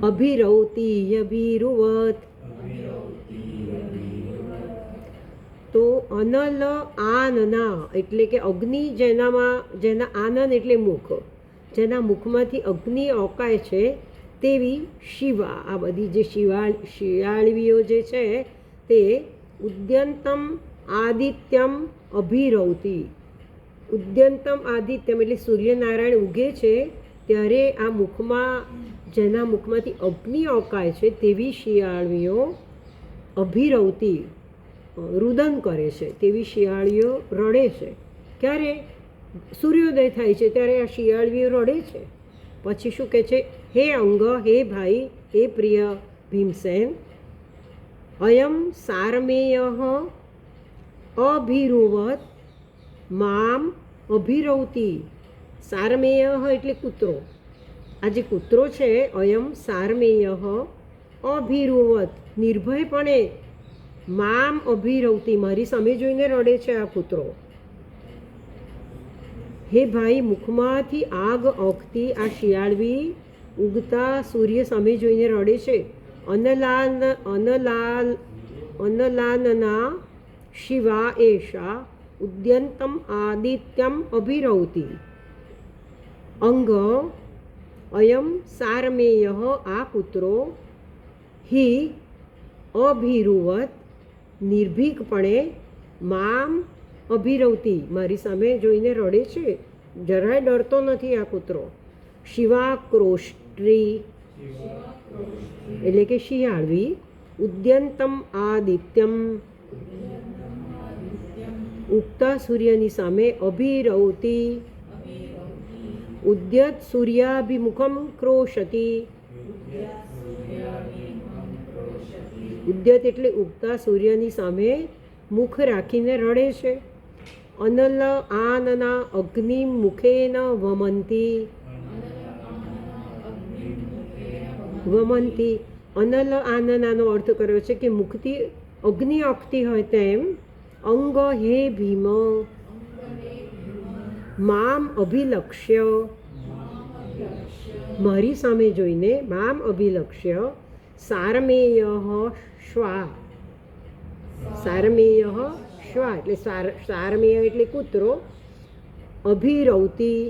અભિરૌતીયભિરુવત. તો અનલ આનના એટલે કે અગ્નિ જેના આનન એટલે મુખ, જેના મુખમાંથી અગ્નિ ઓકાય છે તેવી શિવા, આ બધી જે શિયાળવીઓ જે છે તે ઉદ્યંતમ આદિત્યમ અભિરૌતી, ઉદ્યંતમ આદિત્યમ એટલે સૂર્યનારાયણ ઉગે છે ત્યારે આ મુખમાં, જેના મુખમાંથી અગ્નિ ઓકાય છે તેવી શિયાળવીઓ અભિરૌતી રુદન કરે છે, તેવી શિયાળીઓ રડે છે. ક્યારે સૂર્યોદય થાય છે ત્યારે આ શિયાળવીઓ રડે છે. પછી શું કહે છે? હે અંગ, હે ભાઈ, હે પ્રિય ભીમસેન, અયમ સારમેય અભિરુવત મામ અભિરૌતી. સારમેય એટલે કૂતરો, આ જે કૂતરો છે અયમ સારમેય અભિરુવત નિર્ભયપણે મામ અભિરૌતી મારી સામે જોઈને રડે છે આ કૂતરો. હે ભાઈ, મુખમાંથી આગ ઓકતી આ શિયાળવી ઉગતા સૂર્ય સામે જોઈને રડે છે. અનલાનના શિવા એષા ઉદ્યંતમ આદિત્યમ અભિરૌતી. અંગ અયમ સારમેય, આ કૂતરો, હિ અભિરુવત નિર્ભીકપણે મામ અભિરૌતી મારી સામે જોઈને રડે છે, જરાય ડરતો નથી આ કૂતરો. શિવાક્રોષ્ટ્રી એટલે કે શિયાળવી, ઉદ્યંતમ આદિત્યમ ઉગતા સૂર્યની સામે અભિરૌતી ઉદ્યત સૂર્યાભિમુખમ ક્રોશતી ઉદ્યત એટલે ઉગતા સૂર્યની સામે મુખ રાખીને રડે છે. અનલ આનના અગ્નિ મુખેન વમંતી. વમંતી અનલ આનનાનો અર્થ કર્યો છે કે મુખથી અગ્નિ અખતી હોય તેમ અંગ હે ભીમ મામ અભિલક્ષ્ય, મારી સામે જોઈને મામ અભિલક્ષ્ય સારમેય શ્વા. સારમેય શ્વા એટલે સારમેય એટલે કૂતરો. અભિરવતી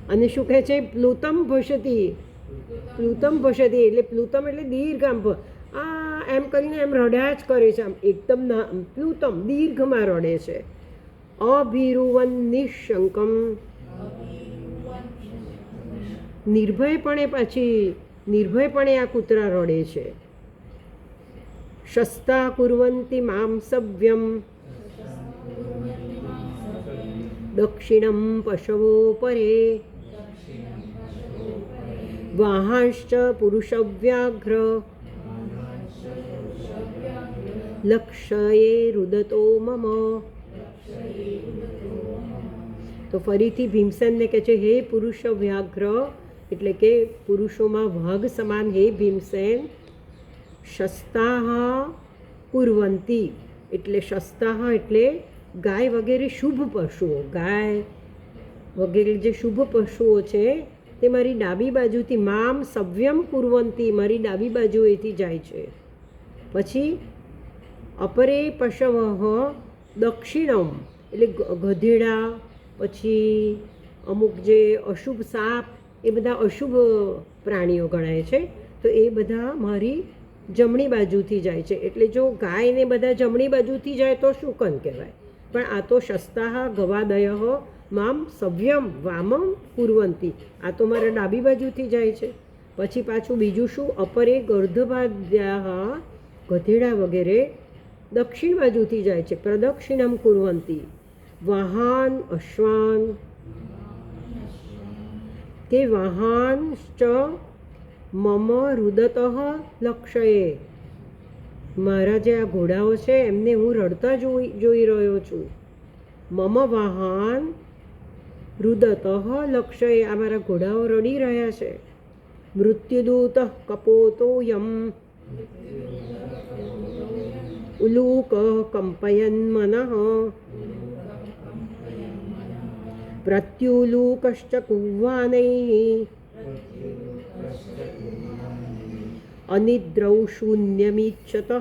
અને શું કહે છે? પ્લુતમ ભષતી. પ્લુતમ ભષતી એટલે પ્લુતમ એટલે દીર્ઘામ. આ એમ કરીને એમ રડ્યા જ કરે છે. આમ એકદમ પ્લુતમ દીર્ઘમાં રડે છે. અભિરુવન નિશંકમ નિર્ભયપણે આ કૂતરા રડે છે. શસ્તા કુર્વંતી મામ સવ્યમ દક્ષિણમ પશવો પરે વાહાંશ્ચ પુરુષવ્યાઘ્ર લક્ષયે રુદતો મમ. તો ફરીથી ભીમસેનને કહે છે, હે પુરુષ વ્યાઘ્ર એટલે કે પુરુષોમાં વાઘ સમાન હે ભીમસેન. શસ્તાહ કુર્વંતી એટલે શસ્તાહ એટલે ગાય વગેરે શુભ પશુઓ. ગાય વગેરે જે શુભ પશુઓ છે તે મારી ડાબી બાજુથી મામ સવ્યમ કુર્વંતી મારી ડાબી બાજુએથી જાય છે. પછી અપરે પશવ દક્ષિણમ એટલે ગધેડા, પછી અમુક જે અશુભ સાપ એ બધા અશુભ પ્રાણીઓ ગણાય છે. તો એ બધા મારી જમણી બાજુથી જાય છે. એટલે જો ગાયને બધા જમણી બાજુથી જાય તો શુકન કહેવાય. પણ આ તો શસ્તાહ ગવાદય મામ સવ્યમ વામમ કુર્વંતી, આ તો મારા ડાબી બાજુથી જાય છે. પછી પાછું બીજું શું? અપરે ગર્ધભાદ્યાહ ગધેડા વગેરે દક્ષિણ બાજુથી જાય છે. પ્રદક્ષિણમ કુર્વંતી વાહન અશ્વાન તે વાહનશ્ચ મમ રુદતઃ લક્ષયે. મારા જે આ ઘોડાઓ છે એમને હું રડતા જોઈ રહ્યો છું. મમ વાહન રુદતઃ લક્ષયે, આ મારા ઘોડાઓ રડી રહ્યા છે. મૃત્યુદૂત કપોતોયમ ઉલૂક કંપયન મનઃ પ્રત્યુલૂકશ્ચ કુવ્વાનૈઃ અનિદ્રૌ શૂન્યમિચ્છતઃ.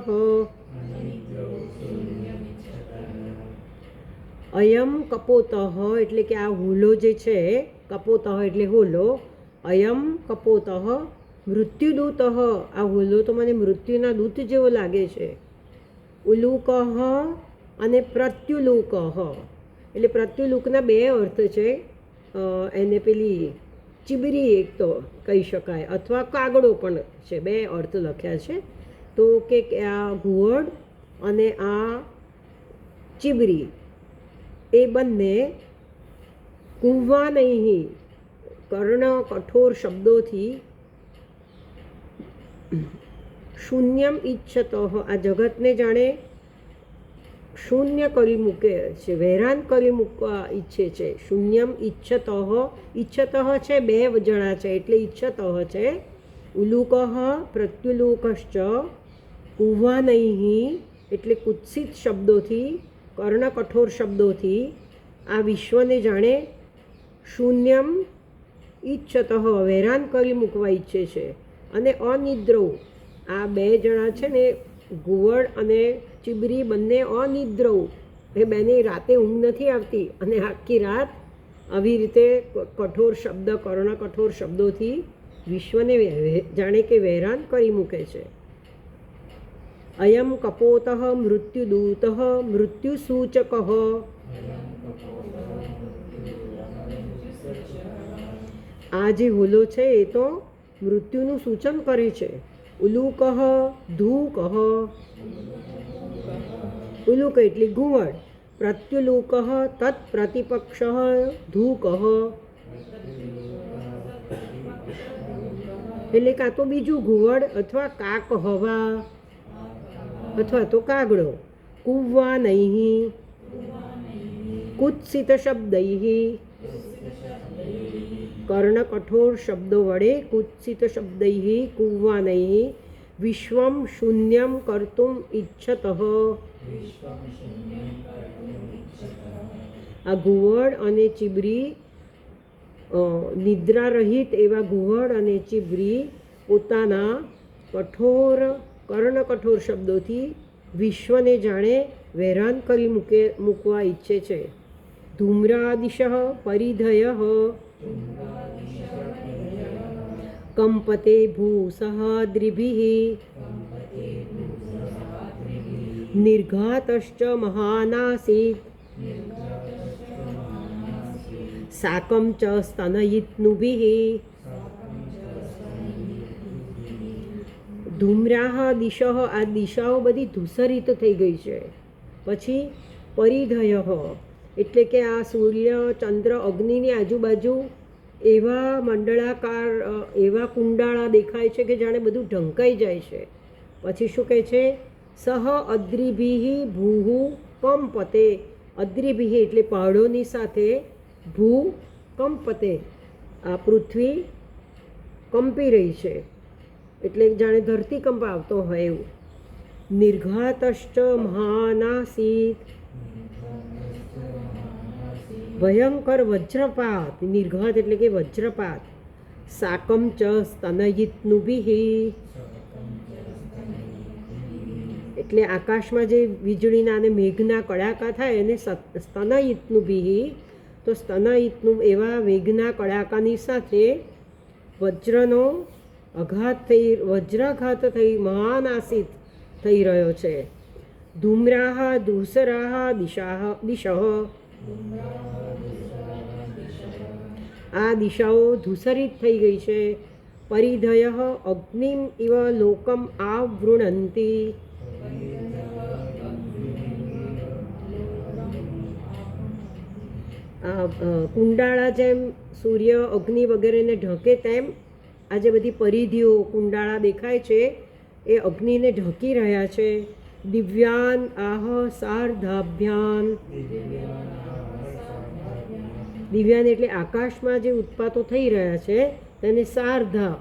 અયમ કપોતઃ એટલે કે આ હોલો જે છે, કપોતઃ એટલે હોલો. અયમ કપોતઃ મૃત્યુદૂતઃ, આ હોલો તો મને મૃત્યુના દૂત જેવો લાગે છે. ઉલુકઃ અને પ્રત્યુલુકઃ એટલે પ્રત્યુલુકના બે અર્થ છે. એને પેલી ચીબરી એક તો કહી શકાય અથવા કાગડો પણ છે. બે અર્થ લખ્યા છે. તો કે આ ઘુવડ અને આ ચીબરી એ બંને કુવ્વા નહીં કર્ણ કઠોર શબ્દોથી શૂન્યમ ઈચ્છત, આ જગતને જાણે શૂન્ય કરી મૂકે છે, વહેરાન કરી મૂકવા ઈચ્છે છે. શૂન્યમ ઈચ્છત, ઈચ્છત છે બે જણા છે એટલે ઈચ્છત છે. ઉલુકઃ પ્રત્યુલુકશ્ચ કુવ્વાનૈઃ એટલે કુત્સિત શબ્દોથી કર્ણ કઠોર શબ્દોથી આ વિશ્વને જાણે શૂન્યમ ઈચ્છત વહેરાન કરી મૂકવા ઈચ્છે છે. અને અનિદ્રૌ, આ બે જણા છે ને ઘુવડ અને ચીબરી બંને અનિદ્રૌ, એ બેને રાતે ઊંઘ નથી આવતી અને આખી રાત આવી રીતે કઠોર શબ્દ કર્ણ કઠોર શબ્દોથી વિશ્વને જાણે કે વહેરાન કરી મૂકે છે. અયમ કપોતઃ મૃત્યુદૂતઃ મૃત્યુસૂચકઃ, આ જે હોલો છે એ તો મૃત્યુનું સૂચન કરે છે. ઉલુકઃ ધૂકઃ, ઉલુક એટલે ઘુવડ. પ્રત્યુલુકઃ તત્ પ્રતિપક્ષ ધૂકઃ. એટલે કાં તો બીજું ઘુવડ અથવા કાક હવા અથવા તો કાગડો. કુવ્વા નહીં કુત્સિત શબ્દૈ કર્ણકઠોર શબ્દો વડે કુત્સિત શબ્દૈ કુવ્વા નહીં વિશ્વમ શૂન્યમ કર્તુમ ઈચ્છતઃ. આ ઘુવડ અને ચીબરી નિદ્રારહિત એવા ઘુવડ અને ચીબરી પોતાના કર્ણકઠોર શબ્દોથી વિશ્વને જાણે વહેરાન કરી મૂકવા ઈચ્છે છે. ધૂમ્રાદિશ પરિધય કંપતે ભૂસહદ્રિભિઃ નિર્ઘાતશ્ચ મહાનાસીત સાકમ ચ સ્તનયિત્નુભિઃ. ધૂમ્રાહ દિશ, આ દિશાઓ બધી ધૂસરિત થઈ ગઈ છે. પછી પરિધય એટલે કે આ સૂર્ય ચંદ્ર અગ્નિની આજુબાજુ એવા મંડળાકાર એવા કુંડાળા દેખાય છે કે જાણે બધું ઢંકાઈ જાય છે. પછી શું કહે છે? સહ અદ્રિભિઃ ભૂઃ કંપતે. અદ્રિભિઃ એટલે પહાડોની સાથે ભૂ કંપતે, આ પૃથ્વી કંપી રહી છે એટલે જાણે ધરતીકંપ આવતો હોય એવું. નિર્ઘાતશ્ચ મહાનાસીત, ભયંકર વજ્રપાત. નિર્ઘાત એટલે કે વજ્રપાત. સાકમ ચ સ્તનયિત્નુભિઃ એટલે આકાશમાં જે વીજળીના અને મેઘના કડાકા થાય એને સ્તનયિત્નુભિઃ. તો સ્તનયિત્નુ એવા વેગના કડાકાની સાથે વજ્રનો વજ્રાઘાત થઈ મહાનાસિત થઈ રહ્યો છે. ધૂમ્રાહ ધૂસરાહ દિશઃ, આ દિશાઓ ધૂસરિત થઈ ગઈ છે. પરિધય અગ્નિમ ઇવ લોકમ આવૃણંતી, કુંડાળા જેમ સૂર્ય અગ્નિ વગેરેને ઢકે તેમ આ જે બધી પરિધિઓ કુંડાળા દેખાય છે એ અગ્નિને ઢકી રહ્યા છે. દિવ્યાન આહ સાર્ધાભ્યાન, દિવ્યાન એટલે આકાશમાં જે ઉત્પાતો થઈ રહ્યા છે તેને સાર્ધા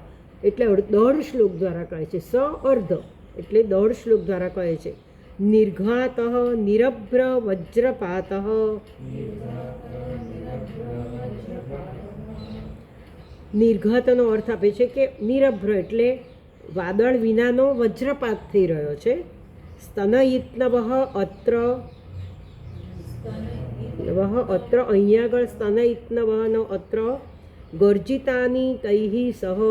એટલે 10 શ્લોક દ્વારા કહે છે. સ અર્ધ એટલે 10 શ્લોક દ્વારા કહે છે. નિર્ઘાત નિરભ્ર વજ્રપાત, નિર્ઘાતનો અર્થ આપે છે કે નિરભ્ર એટલે વાદળ વિનાનો વજ્રપાત થઈ રહ્યો છે. સ્તનયિત્નવઃ અત્ર, અત્ર અહીંયા આગળ સ્તનયિત્નવઃનો અત્ર ગર્જિતાની તૈઃ સહ,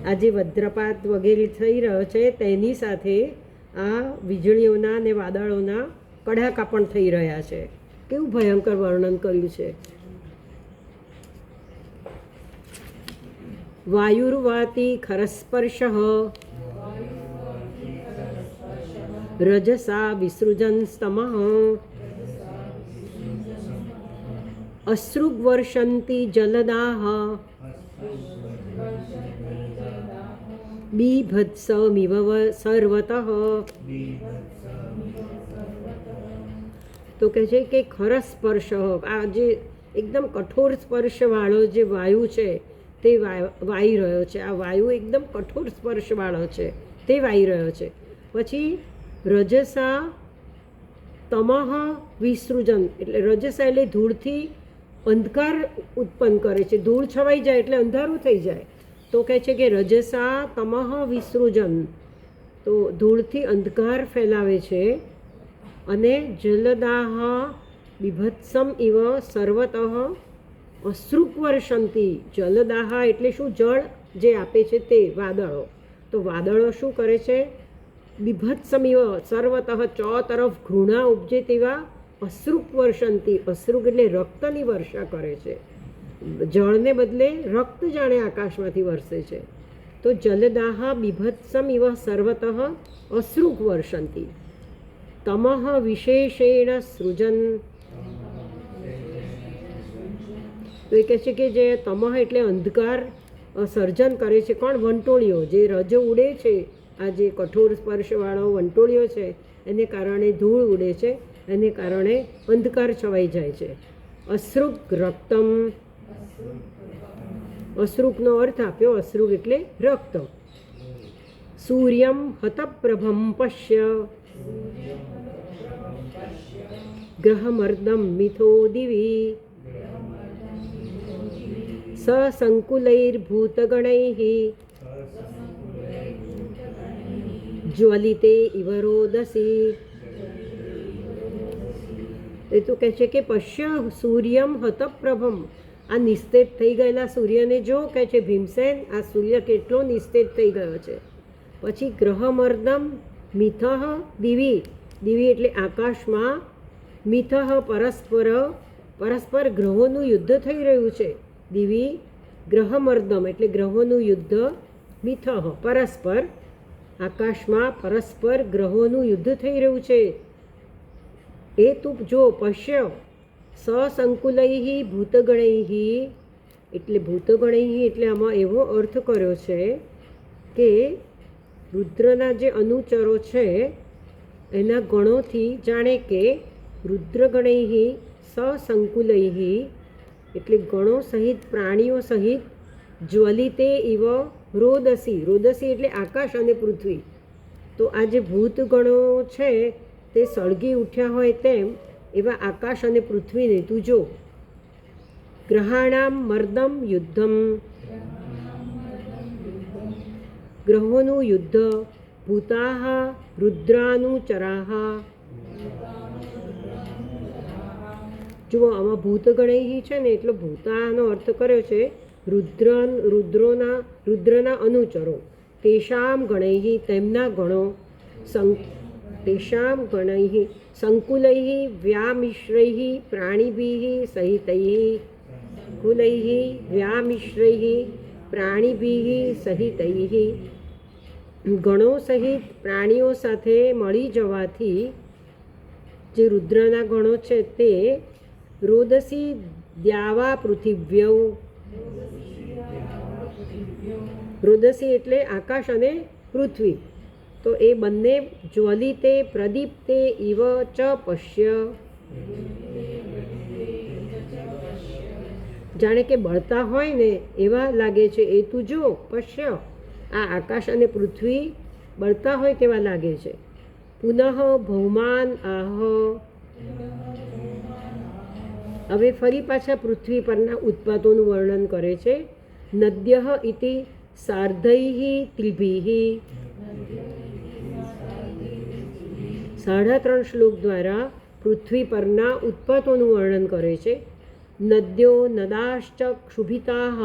આ જે વજ્રપાત વગેરે થઈ રહ્યો છે તેની સાથે આ વીજળીઓના અને વાદળોના કડાકા પણ થઈ રહ્યા છે. કેવું ભયંકર વર્ણન કર્યું છે. વાયુર્વાતી ખરસ્પર્શ રજસા વિસૃજન સ્તમઃ, અશ્રુગ્વર્ષન્તિ જલદાહ બીભત્સમિવ સર્વતઃ. તો કહે છે કે ખરસ્પર્શ, આ જે એકદમ કઠોર સ્પર્શવાળો જે વાયુ છે તે વાઈ રહ્યો છે. આ વાયુ એકદમ કઠોર સ્પર્શવાળો છે તે વાઈ રહ્યો છે. પછી રજસા તમઃ વિસૃજન એટલે રજસા એટલે ધૂળથી અંધકાર ઉત્પન્ન કરે છે. ધૂળ છવાઈ જાય એટલે અંધારું થઈ જાય. તો કહે છે કે રજસા તમઃ વિસૃજન, તો ધૂળથી અંધકાર ફેલાવે છે. અને જલદાહ બીભત્સમ ઇવ સર્વતઃ અશ્રુક્વર્ષંતિ. જલદાહ એટલે શું? જળ જે આપે છે તે વાદળો. તો વાદળો શું કરે છે? બીભત્સમિવ સર્વતઃ તરફ ઘૃણા ઉપજે તેવા અશ્રુક્વર્ષંતિ, અશ્રુક એટલે રક્તની વર્ષા કરે છે. જળને બદલે રક્ત જાણે આકાશમાંથી વરસે છે. તો જલદાહ બીભત્સમિવ સર્વતઃ અશ્રુક્વર્ષંતિ. તમઃ વિશેષેણ સૃજન, તો એ કહે છે કે જે તમઃ એટલે અંધકાર સર્જન કરે છે કોણ? વંટોળીઓ. જે રજો ઉડે છે, આ જે કઠોર સ્પર્શવાળો વંટોળીઓ છે એને કારણે ધૂળ ઉડે છે, એને કારણે અંધકાર છવાઈ જાય છે. અશ્રુક રક્તમ, અશ્રુકનો અર્થ આપ્યો, અશ્રુક એટલે રક્ત. સૂર્યમ હતપ્રભમ પશ્ય ગ્રહમર્દમ મિથો દિવી સસંકુલૈર્ભૂતગણૈઃ જ્વલિતે ઇવ રોદસી. એ તો કહે છે કે પશ્ય સૂર્યમ હતપ્રભમ, આ નિસ્તેજ થઈ ગયેલા સૂર્યને જો, કહે છે ભીમસેન, આ સૂર્ય કેટલો નિસ્તેજ થઈ ગયો છે. પછી ગ્રહમર્દમ મિથઃ દિવી, દિવી એટલે આકાશમાં, મિથઃ પરસ્પર ગ્રહોનું યુદ્ધ થઈ રહ્યું છે. દિવી ગ્રહમર્દમ એટલે ગ્રહોનું યુદ્ધ, મિથઃ પરસ્પર, આકાશમાં પરસ્પર ગ્રહોનું યુદ્ધ થઈ રહ્યું છે. એ તું જો, પશ્ય સસંકુલૈઃ ભૂતગણૈઃ, એટલે ભૂતગણૈઃ એટલે આમાં એવો અર્થ કર્યો છે કે રુદ્રના જે અનુચરો છે એના ગણોથી, જાણે કે રુદ્રગણૈઃ સસંકુલૈઃ એટલે ગણો સહિત, પ્રાણીઓ સહિત, જ્વલિતે ઇવ રોદસી, રોદસી એટલે આકાશ અને પૃથ્વી. તો આ જે ભૂતગણો છે તે સળગી ઉઠ્યા હોય તેમ એવા આકાશ અને પૃથ્વીને તું જો. ગ્રહાણામ મર્દમ યુદ્ધમ, ગ્રહોનું યુદ્ધ. ભૂતાઃ રુદ્રાનુચરાઃ, જુઓ આમાં ભૂતગણૈઃ છે ને, એટલો ભૂતાનો અર્થ કર્યો છે રુદ્રના અનુચરો. તેષામ ગણૈઃ તેમના ગણો, તેષામ ગણૈઃ સંકુલૈઃ વ્યામિશ્રૈઃ પ્રાણીભિઃ સહિતૈઃ, કુલૈઃ વ્યામિશ્રૈઃ પ્રાણીભિઃ સહિતૈઃ, ગણો સહિત પ્રાણીઓ સાથે મળી જવાથી જે રુદ્રના ગણો છે તે રોદસી દ્યાવા પૃથિવ્યૌ, રોદસી એટલે આકાશ અને પૃથ્વી, તો એ બંને જ્વલિતે પ્રદીપ્તે ઇવ ચ પશ્ય, જાણે કે બળતા હોય ને એવા લાગે છે. એ તું જો, પશ્ય, આ આકાશ અને પૃથ્વી બળતા હોય તેવા લાગે છે. પુનઃ ભૌમાન આહ, હવે ફરી પાછા પૃથ્વી પરના ઉત્પાતોનું વર્ણન કરે છે. નદ્યઃ ઇતિ સાર્ધૈઃ ત્રિભિઃ, 3.5 શ્લોક દ્વારા પૃથ્વી પરના ઉત્પાતોનું વર્ણન કરે છે. નદ્યો નદાશ્ચ ક્ષુભિતાઃ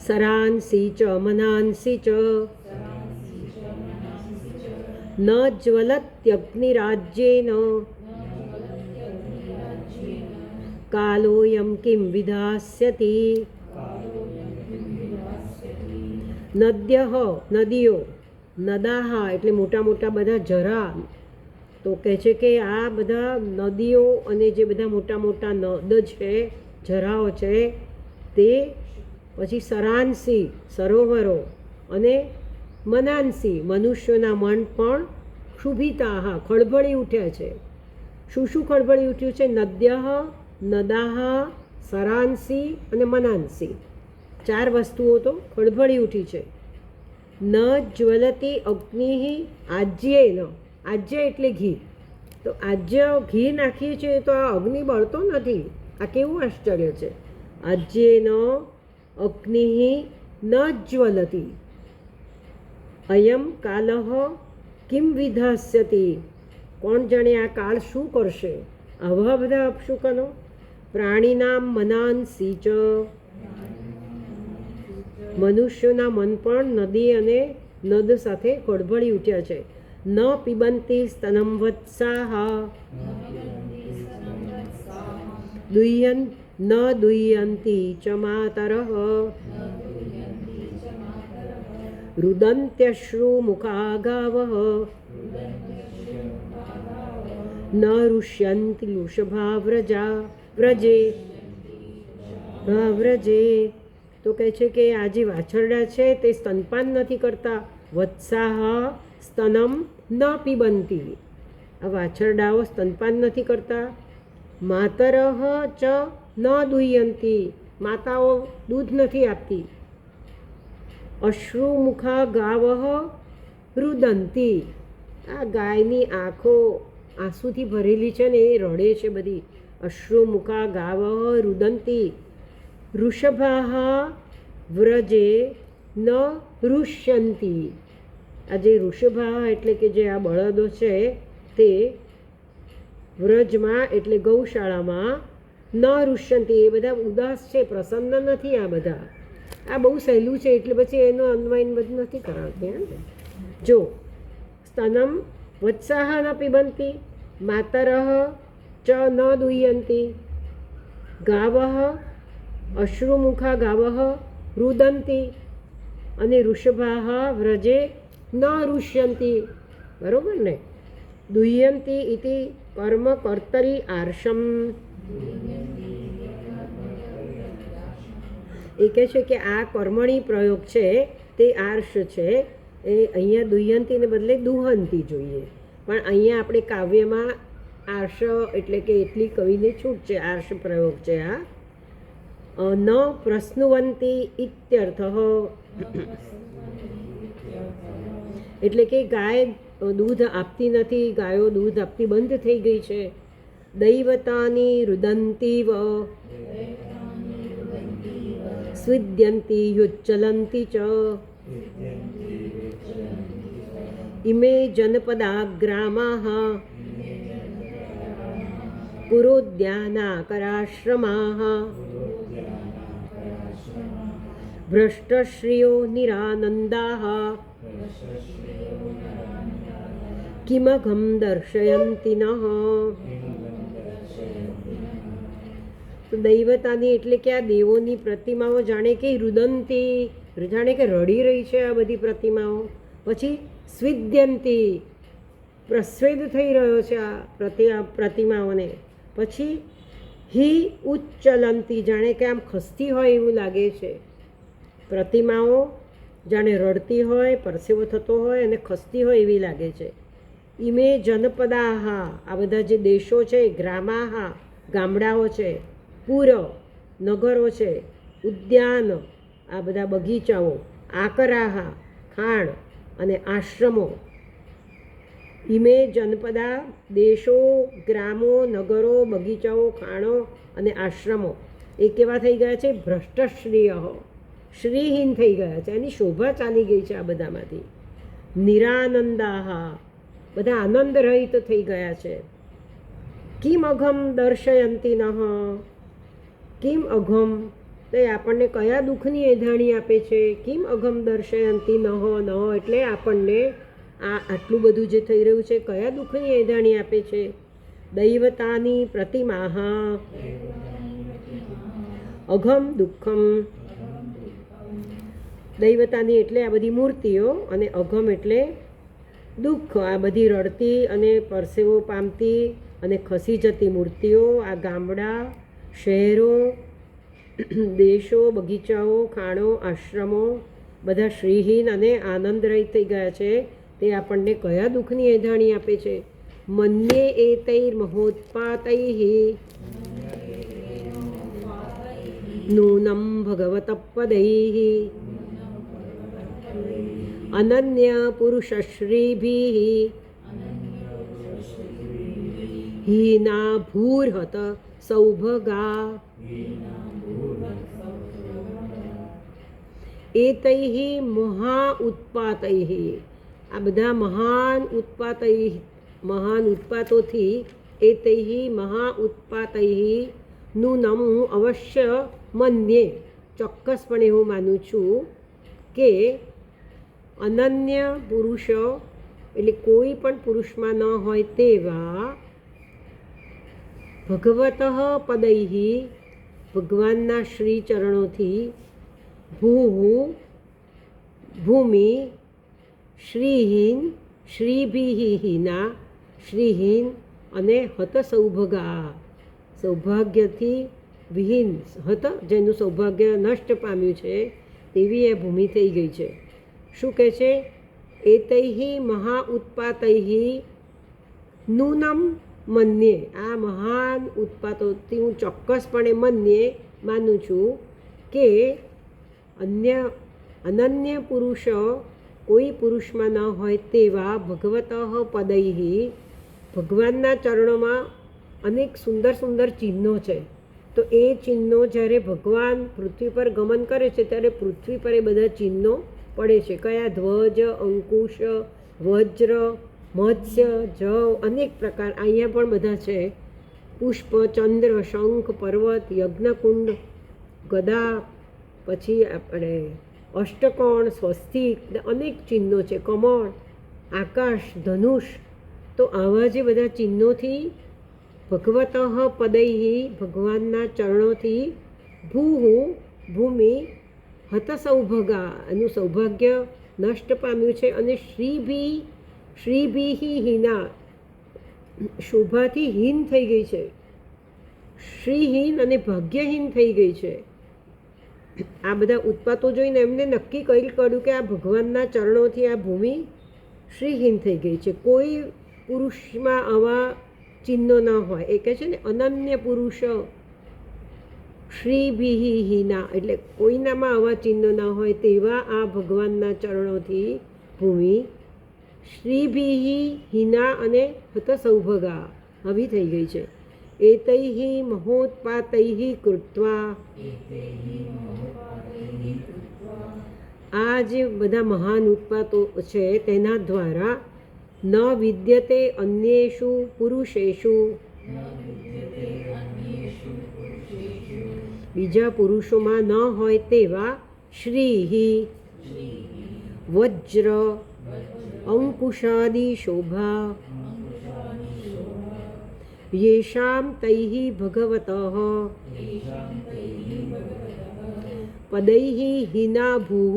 સરાંસી ચ મનાંસી ચ ન જ્વલત્યગ્નિરાજ્યેન કાલોયમ કિમ વિધાસ્યતિ. નદ્યઃ નદીઓ, નદાહ એટલે મોટા મોટા બધા ઝરા. તો કહે છે કે આ બધા નદીઓ અને જે બધા મોટા મોટા નદ છે, ઝરાઓ છે, તે પછી સરાંસી સરોવરો અને મનાંસી મનુષ્યોના મન પણ ક્ષુભિતાહ ખળભળી ઉઠ્યા છે. શું શું ખળભળી ઉઠ્યું છે? નદ્યઃ, નદાહ, સરાંસી અને મનાંસી, 4 વસ્તુઓ તો ખળભળી ઉઠી છે. ન જ્વલતી અગ્નિ આજ્યેન, આજ્ય એટલે ઘી, તો આજ્ય ઘી નાખીએ છીએ તો આ અગ્નિ બળતો નથી. આ કેવું આશ્ચર્ય છે! આજ્યેન અગ્નિ ન જ્વલતી અયમ કાલઃ કિમ વિધાસ્યતિ, કોણ જાણે આ કાળ શું કરશે. આવા બધા અપશુકનો. પ્રાણીનામ મનાંસી ચ, મનુષ્યોના મન પણ નદી અને નદ સાથે ખળભળી ઉઠ્યા છે. ન પિબંતી સ્તનમ વત્સાહ ન દુહ્યંતી ચ માતરઃ રુદન્ત્યશ્રુ મુખા ગાવઃ ન રુષ્યંતિ વૃષભા વ્રજે વ્રજે. તો કહે છે કે આ જે વાછરડા છે તે સ્તનપાન નથી કરતા. વત્સાહ સ્તનમ ન પીબંતી, આ વાછરડાઓ સ્તનપાન નથી કરતા. માતરઃ ચ ન દુહ્યંતી, માતાઓ દૂધ નથી આપતી. અશ્રુમુખા ગાવઃ રુદંતી, આ ગાયની આંખો આંસુથી ભરેલી છે ને એ રડે છે બધી. અશ્રુમુખા ગાવઃ રુદંતી. વૃષભાઃ વ્રજે ન રુષ્યંતી, આ જે ઋષભા એટલે કે જે આ બળદો છે તે વ્રજમાં એટલે ગૌશાળામાં ન રુષ્યંતી, એ બધા ઉદાસ છે, પ્રસન્ન નથી. આ બધા આ બહુ સહેલું છે એટલે પછી એનો અન્વયન બધું નથી કરાવતી. જો સ્તનમ વત્સાહ ન પિબંતી, માતરઃ ચ ન દુહ્યંતી, ગાવઃ અશ્રુમુખા ગાવઃ રુદંતી, અને ઋષભાઃ વ્રજે ન રુષ્યંતી. બરોબર ને? દુહ્યંતી ઇતિ કર્મ કર્તરી આર્ષમ. એ કહે છે કે આ કર્મણી પ્રયોગ છે તે આર્ષ છે. એ અહીંયા દુહ્યંતીને બદલે દુહંતી જોઈએ, પણ અહીંયા આપણે કાવ્યમાં આર્ષ એટલે કે એટલી કવિને છૂટ છે. આર્ષ પ્રયોગ છે આ. ન પ્રશ્નુવંતી ઇત્યર્થ, એટલે કે ગાય દૂધ આપતી નથી, ગાયો દૂધ આપતી બંધ થઈ ગઈ છે. દૈવતાની રુદંતી વ સ્વિદ્યંતી યુચ્ચલંતી ચ, ઇમે જનપદાગ્રામાઃ પુરોદ્યાનાકરાશ્રમાઃ ભ્રષ્ટશ્રિયો નિરાનંદાઃ કિમઘમ દર્શયંતિ નઃ. તો દૈવતાની એટલે કે આ દેવોની પ્રતિમાઓ જાણે કે રુદંતી, જાણે કે રડી રહી છે આ બધી પ્રતિમાઓ. પછી સ્વિદ્યંતી, પ્રસ્વેદ થઈ રહ્યો છે આ પ્રતિમાઓને. પછી હિ ઉચ્ચલંતી, જાણે કે આમ ખસતી હોય એવું લાગે છે. પ્રતિમાઓ જાણે રડતી હોય, પરસેવો થતો હોય અને ખસતી હોય એવી લાગે છે. ઇમે જનપદાહ, આ બધા જે દેશો છે, ગ્રામાહ ગામડાઓ છે, પુર નગરો છે, ઉદ્યાન આ બધા બગીચાઓ, આકરાહ ખાણ અને આશ્રમો. ઇમે જનપદા, દેશો, ગ્રામો, નગરો, બગીચાઓ, ખાણો અને આશ્રમો એ કેવા થઈ ગયા છે? ભ્રષ્ટશ્રિય, શ્રીહીન થઈ ગયા છે. એની શોભા ચાલી ગઈ છે આ બધામાંથી. નિરાનંદાહ, બધા આનંદ રહિત થઈ ગયા છે. કિમ અઘમ દર્શયંતી નઃ, કિમ અઘમ, તો એ આપણને કયા દુઃખની એધાણી આપે છે? કિમ અઘમ દર્શયંતી નઃ, ન એટલે આપણને આ આટલું બધું જે થઈ રહ્યું છે કયા દુઃખની એધાણી આપે છે? દૈવતાની પ્રતિમાહ અઘમ દુઃખમ, દૈવતાની એટલે આ બધી મૂર્તિઓ, અને અઘમ એટલે દુઃખ, આ બધી રડતી અને પરસેવો પામતી અને ખસી જતી મૂર્તિઓ. આ ગામડા, શહેરો, દેશો, બગીચાઓ, ખાણો, આશ્રમો બધા શ્રીહીન અને આનંદરહિત થઈ ગયા છે. તે આપણને કયા દુઃખની એધાણી આપે છે? મન્યે એતૈર્મહોત્પાતૈઃ નૂનમ ભગવત પદૈઃ અનન્ય પુરુષશ્રીભિઃ હીના ભૂર્હત સૌભગા. એતૈઃ મહા ઉત્પાતૈઃ, આ બધા મહાન ઉત્પાતોથી, એતૈઃ મહા ઉત્પાતૈઃ નૂનમ, હું અવશ્ય મન્યે ચોક્કસપણે હું માનું છું કે અનન્ય પુરુષો એટલે કોઈ પણ પુરુષમાં ન હોય તેવા ભગવતઃ પદૈઃ, ભગવાનના શ્રી ચરણોથી, ભૂમિ શ્રીહીન, શ્રીભિઃ હીના, શ્રીહીન અને હત સૌભગા, સૌભાગ્યથી વિહીન, હત જેનું સૌભાગ્ય નષ્ટ પામ્યું છે તેવી એ ભૂમિ થઈ ગઈ છે. શું કહે છે? એતૈ મહા ઉત્પાતૈ નૂનમ મન્યે, આ મહાન ઉત્પાતોથી હું ચોક્કસપણે માનું છું કે અનન્ય પુરુષ કોઈ પુરુષમાં ન હોય તેવા ભગવતઃ પદૈ, ભગવાનના ચરણોમાં અનેક સુંદર સુંદર ચિહ્નો છે. તો એ ચિહ્નો જ્યારે ભગવાન પૃથ્વી પર ગમન કરે છે ત્યારે પૃથ્વી પર એ બધા ચિહ્નો પડે છે. કયા? ધ્વજ, અંકુશ, વજ્ર, મત્સ્ય, જવ, અનેક પ્રકાર અહીંયા પણ બધા છે. પુષ્પ, ચંદ્ર, શંખ, પર્વત, યજ્ઞકુંડ, ગદા, પછી આપણે અષ્ટકોણ, સ્વસ્તિક, અનેક ચિહ્નો છે. કમળ, આકાશ, ધનુષ. તો આવા જે બધા ચિહ્નોથી ભગવતઃ પદૈ, ભગવાનના ચરણોથી ભૂમિ હત સૌભગા, એનું સૌભાગ્ય નષ્ટ પામ્યું છે. અને શ્રીભી હીના, શોભાથી હીન થઈ ગઈ છે. શ્રીહીન અને ભાગ્યહીન થઈ ગઈ છે. આ બધા ઉત્પાતો જોઈને એમને નક્કી કર્યું કે આ ભગવાનના ચરણોથી આ ભૂમિ શ્રીહીન થઈ ગઈ છે. કોઈ પુરુષમાં આવા ચિહ્નો ન હોય. એ કહે છે ને અનન્ય પુરુષ શ્રીભી હીના, એટલે કોઈનામાં આવા ચિહ્નો ન હોય તેવા આ ભગવાનના ચરણોથી ભૂમિ શ્રીભી હીના અને હત સૌભગા આવી થઈ ગઈ છે. એતૈ મહોત્પાતૈ કૃત્વા, આ જે બધા મહાન ઉત્પાતો છે તેના દ્વારા ન વિદ્યતે અન્યેષુ પુરુષેષુ, બીજા પુરુષોમાં ન હોય તેવા શ્રીહી, વજ્ર, અંકુશાદિ શોભા, યેષાં તૈ ભગવતઃ પદૈ હીના ભૂઃ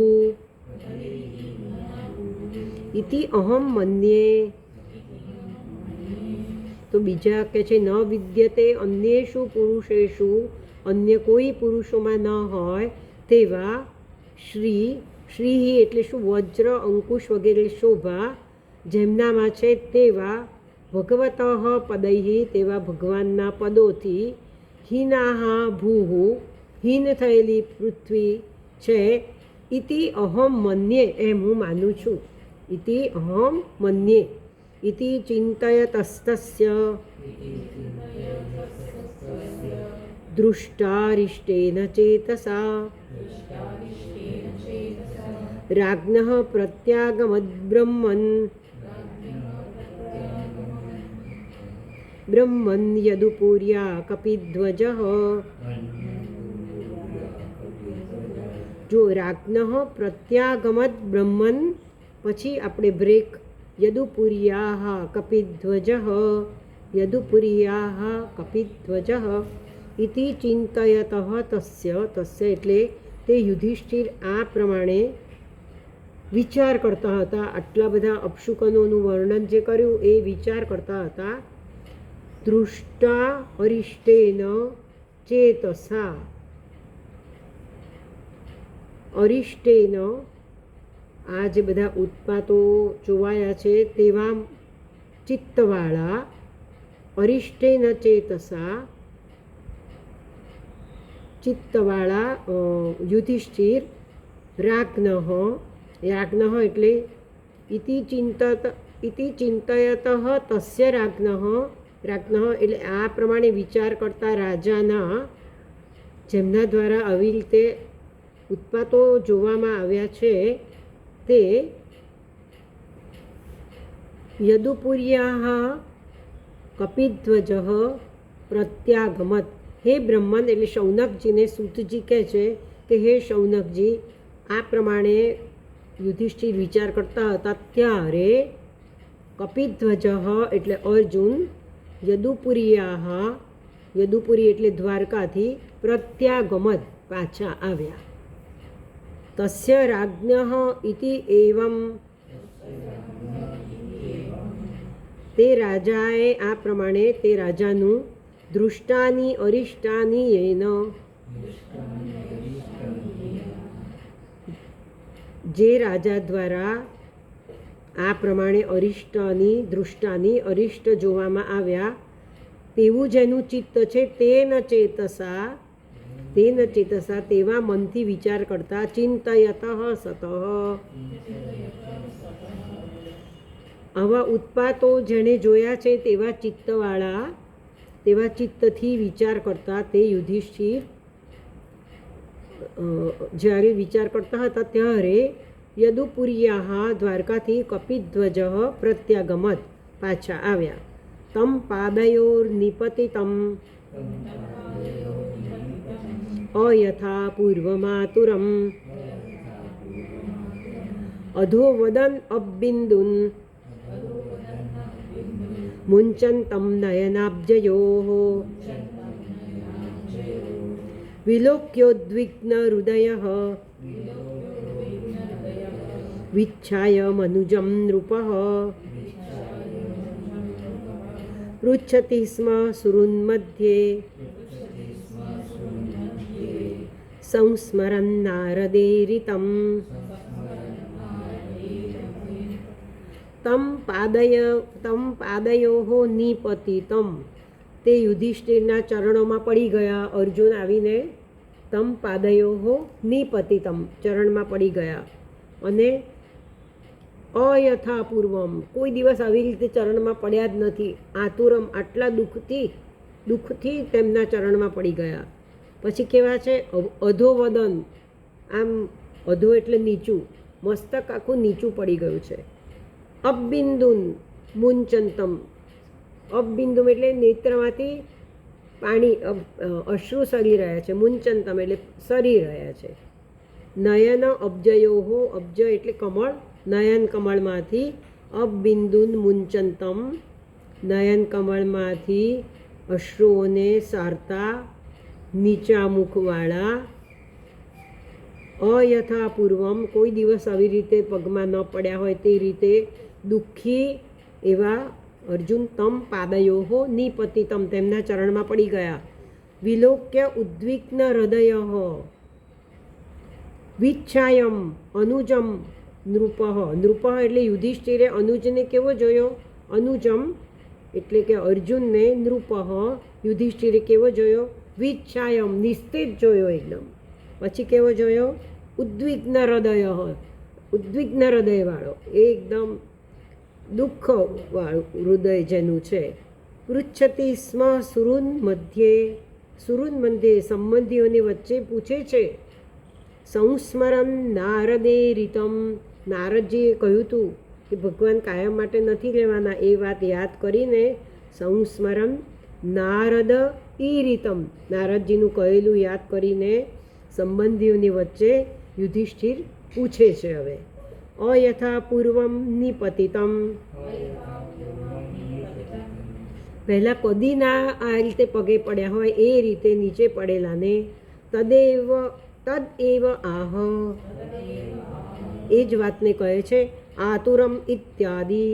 ઇતિ અહમ મન્યે. તો બીજા કે છે ન વિદ્યતે અન્યેષુ પુરુષેષુ, અન્ય કોઈ પુરુષોમાં ન હોય તેવા શ્રી એટલે શું? વજ્ર, અંકુશ વગેરે શોભા જેમનામાં છે તેવા ભગવતઃ પદૈ, તેવા ભગવાનના પદોથી હીનાહા ભૂઃ, હીન થયેલી પૃથ્વી છે. ઇતિ અહમ મન્યે, એમ હું માનું છું. ઇતિ અહમ મન્યે ઇતિ ચિંતયતસ્તસ્ય દૃષ્ટારિષ્ટેન ચેતસા રાજ્ઞઃ બ્રહ્મન યદુપુર્યા કપિધ્વજઃ. જો રાજ્ઞઃ પ્રત્યાગમદ બ્રહ્મન, પછી આપણે બ્રેક, યદુપુર્યાઃ કપિધ્વજઃ, યદુપુર્યાઃ કપિધ્વજઃ ઇતિ ચિંતયતઃ તસ્ય એટલે તે યુધિષ્ઠિર આ પ્રમાણે વિચાર કરતા હતા. આટલા બધા અપશુકનોનું વર્ણન જે કર્યું એ વિચાર કરતા હતા. દૃષ્ટા અરિષ્ટેન ચેતસા, અરિષ્ટેન આ જે બધા ઉત્પાતો જોવાયા છે તેવા ચિત્તવાળા, અરિષ્ટેન ચેતસા ચિત્તવાળા યુધિષ્ઠિર, રાજ્ઞઃ એટલે ઇતિ ચિંતયતઃ તસ્ય રાજ્ઞઃ એટલે આ પ્રમાણે વિચાર કરતા રાજાના, જેમના દ્વારા આવી રીતે ઉત્પાતો જોવામાં આવ્યા છે તે યદુપુર્યાઃ કપિધ્વજઃ પ્રત્યાગમત. હે બ્રહ્મન એટલે શૌનકજીને સૂતજી કહે છે કે હે શૌનકજી, આ પ્રમાણે યુધિષ્ઠિર વિચાર કરતા હતા ત્યારે કપિધ્વજઃ એટલે અર્જુન, યદુપુરી એટલે દ્વારકાથી, પ્રત્યાગમત પાછા આવ્યા. તસ્ય રાજ્ઞઃ ઇતિ એવમ તે રાજાએ આ પ્રમાણે તે રાજાનું દૃષ્ટાની અરિષ્ટાની એન, જે રાજા દ્વારા આ પ્રમાણે અરિષ્ટાની દૃષ્ટાની અરિષ્ટ જોવામાં આવ્યા તેવું જેનું ચિત્ત છે તેન ચેતસા તેવા મનથી વિચાર કરતા ચિંતયત સતઃ, આવા ઉત્પાતો જેણે જોયા છે તેવા ચિત્તવાળા, તેવા ચિત્તથી વિચાર કરતા તે યુધિષ્ઠિર જ્યારે વિચાર કરતા હતા ત્યારે યદુપુર્યાહ દ્વારકાથી કપિધ્વજ પ્રત્યાગમત પાછા આવ્યા. તમ પાદયોર્નિપતિતમ અયથા પૂર્વમાતુરમ અધોવદન અબિંદુન મુંચન્તમ નયનાબ્જયોઃ વિલોક્યોદ્વિગ્ન હૃદયઃ વિચ્છાય મનુજં નૃપઃ પૃચ્છતિ સ્મ સુરુન્મધ્યે સંસ્મરन् નારદેરિતમ તમ પાદયોઃ નિપતિતમ, તે યુધિષ્ઠિરના ચરણોમાં પડી ગયા. અર્જુન આવીને તમ પાદયોઃ નિપતિતમ ચરણમાં પડી ગયા અને અયથા પૂર્વમ કોઈ દિવસ આવી રીતે ચરણમાં પડ્યા જ નથી. આતુરમ આટલા દુઃખથી તેમના ચરણમાં પડી ગયા. પછી કેવા છે? અધોવદન, આમ અધો એટલે નીચું, મસ્તક આખું નીચું પડી ગયું છે. અબિંદુન મુંચંતમ, અબિંદુમ એટલે નેત્રમાંથી પાણી અશ્રુ સરી રહ્યા છે. મુંચંતમ એટલે સરી રહ્યા છે. નયન અબ્જયોહો, અબ્જ એટલે કમળ, નયન કમળમાંથી અબિંદુન મુંચંતમ, નયન કમળમાંથી અશ્રુઓને સારતા નીચા મુખવાળા. અયથા પૂર્વમ કોઈ દિવસ આવી રીતે પગમાં ન પડ્યા હોય તે રીતે દુઃખી એવા અર્જુન તમ પાદયોહો નિપતિતમ તેમના ચરણમાં પડી ગયા. વિલોક્ય ઉદ્વિગ્ન હૃદય વિચ્છાયમ અનુજમ નૃપઃ, નૃપઃ એટલે યુધિષ્ઠિરે અનુજને કેવો જોયો? અનુજમ એટલે કે અર્જુનને નૃપઃ યુધિષ્ઠિરે કેવો જોયો? વિચ્છાયમ નિસ્તેજ જોયો એકદમ. પછી કેવો જોયો? ઉદ્વિગ્ન હૃદય, ઉદ્વિગ્ન હૃદયવાળો, એકદમ દુઃખવાળું હૃદય જેનું છે. પૃચ્છતિ સ્મ સુરુન મધ્યે, સુરુન મધ્યે સંબંધીઓની વચ્ચે પૂછે છે. સંસ્મરન નારદે રીતમ, નારદજીએ કહ્યું હતું કે ભગવાન કાયમ માટે નથી રહેવાના, એ વાત યાદ કરીને સંસ્મરન નારદ ઈ રીતમ, નારદજીનું કહેલું યાદ કરીને સંબંધીઓની વચ્ચે યુધિષ્ઠિર પૂછે છે. હવે અયથા પૂર્વમ નિપતિતમ, પહેલાં કદી ના આ રીતે પગે પડ્યા હોય એ રીતે નીચે પડેલાને તદેવ આહ, એ જ વાતને કહે છે. આતુરમ ઇત્યાદિ,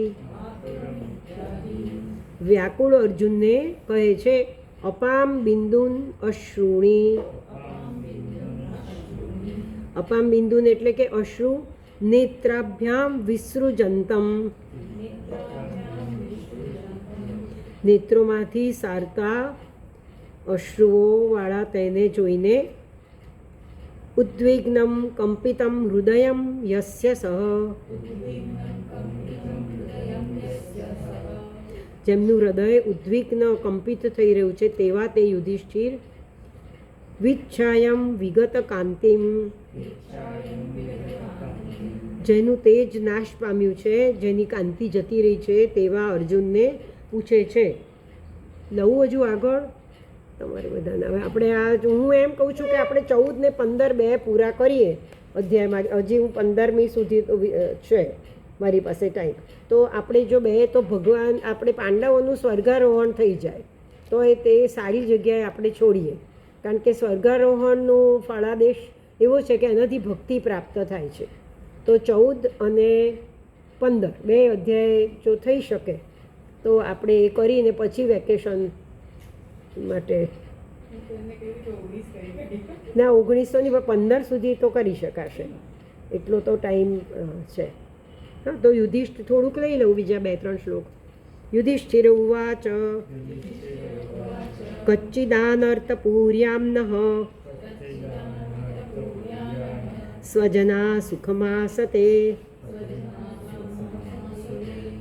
વ્યાકુળ અર્જુનને કહે છે. અપામ બિંદુન અશ્રુણી, અપામ બિંદુન એટલે કે અશ્રુ નેત્રાભ્યામ વિસૃજંતમ, નેત્રોમાંથી સારતા અશ્રુઓવાળા તેને જોઈને ઉદ્વિગ્નમ કંપિતમ હૃદયમ યસ્ય સહ, જેમનું હૃદય ઉદ્વિગ્ન કંપિત થઈ રહ્યું છે તેવા તે યુધિષ્ઠિર વિચ્છાયમ વિગત કાંતિમ, જેનું તેજ નાશ પામ્યું છે, જેની કાંતિ જતી રહી છે તેવા અર્જુનને પૂછે છે. લઉં હજુ આગળ તમારે બધાને? હવે આપણે આ હું એમ કહું છું કે આપણે 14 ને 15 બે પૂરા કરીએ અધ્યાયમાં. હજી હું 15મી સુધી તો છે મારી પાસે ટાઈમ. તો આપણે જો બે તો ભગવાન આપણે પાંડવોનું સ્વર્ગારોહણ થઈ જાય તો એ તે સારી જગ્યાએ આપણે છોડીએ, કારણ કે સ્વર્ગારોહણનું ફળાદેશ એવો છે કે એનાથી ભક્તિ પ્રાપ્ત થાય છે. તો 14 અને 15 બે અધ્યાય જો થઈ શકે તો આપણે એ કરીને પછી વેકેશન માટે ના 19 નહીં પણ 15 સુધી તો કરી શકાશે, એટલો તો ટાઈમ છે. હા, તો યુધિષ્ઠિર થોડુંક લઈ લઉં, બીજા 2-3 શ્લોક. યુધિષ્ઠિર ઉવાચ કચ્ચિદાનર્થપૂર્યામ નઃ સ્વજના સુખમાસતે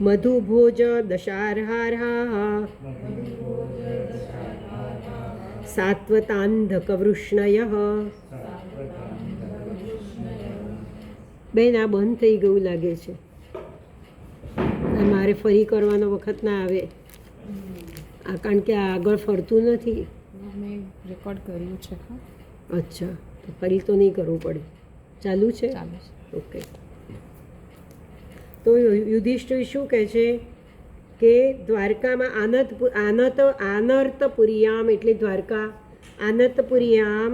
મધુભોજ દશાર્હાર્હાઃ સાત્વતાંધકવૃષ્ણયઃ. બેન આ બંધ થઈ ગયું લાગે છે, મારે ફરી કરવાનો વખત ના આવે આ, કારણ કે આ આગળ ફરતું નથી. મેં રેકોર્ડ કર્યું છે. અચ્છા, તો ફરી તો નહીં કરવું પડે, ચાલુ છે? ચાલુ છે. ઓકે. તો યુધિષ્ઠિર શું કહે છે કે દ્વારકામાં આનર્તપુરિયામ એટલે દ્વારકા, આનર્તપુરિયામ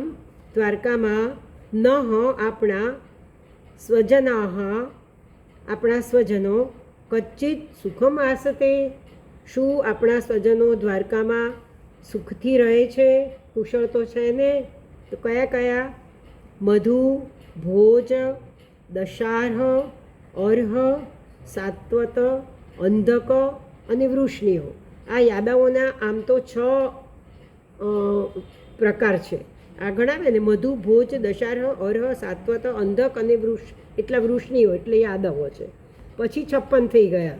દ્વારકામાં નઃ આપણા સ્વજનાહ આપણા સ્વજનો કચ્ચિત સુખમ આસતે શું આપણા સ્વજનો દ્વારકામાં સુખથી રહે છે, કુશળ તો છે ને? તો કયા કયા? મધુ, ભોજ, દશાર્હ, અર્હ, સાત્વત, અંધક અને વૃષ્ણિઓ. આ યાદવોના આમ તો 6 પ્રકાર છે. આ ગણાવે ને, મધુ, ભોજ, દશાર્હ, અર્હ, સાત્વત, અંધક અને એટલા વૃષ્ણિઓ એટલે યાદવો છે. પછી 56 થઈ ગયા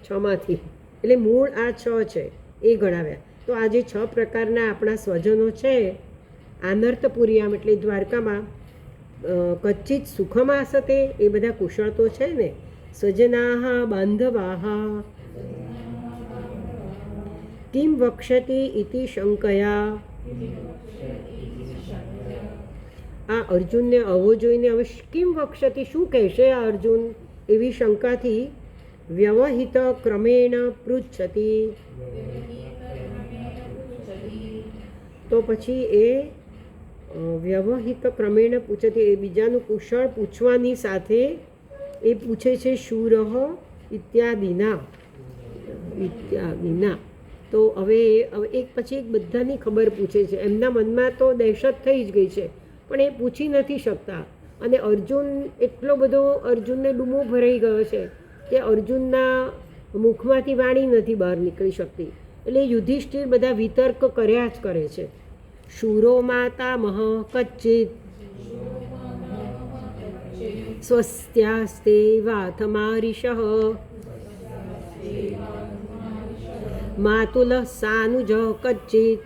6માંથી, એટલે મૂળ આ 6 છે એ ગણાવ્યા. તો આ જે 6 પ્રકારના આપણા સ્વજનો છે આનર્તપુરિયામ એટલે દ્વારકામાં કચ્ચિત સુખમાસતે એ બધા કુશળ તો છે ને. સ્વજનાહ બાંધવાહ કિમ વક્ષતિ ઇતિ શંકયા. આ અર્જુનને આવો જોઈને હવે કિમ વક્ષતિ શું કહેશે આ અર્જુન એવી શંકાથી વ્યવહિત ક્રમેણ પૃચ્છતિ. તો પછી એ વ્યવહિત ક્રમેણ પૂછતી એ બીજાનું કુશળ પૂછવાની સાથે એ પૂછે છે શૂરઃ ઇત્યાદિના. તો હવે એક પછી એક બધાની ખબર પૂછે છે. એમના મનમાં તો દહેશત થઈ જ ગઈ છે, પણ એ પૂછી નથી શકતા. અને અર્જુન એટલો બધો અર્જુનને ડૂમો ભરાઈ ગયો છે કે અર્જુનના મુખમાંથી વાણી નથી બહાર નીકળી શકતી. એટલે યુધિષ્ઠિર બધા વિતર્ક કર્યા જ કરે છે. શૂરો માતા મહ કચ્ચિત સ્વસ્ત્યાસ્તે વાથમારિષઃ માતુલઃ સાનુજ કચ્ચિત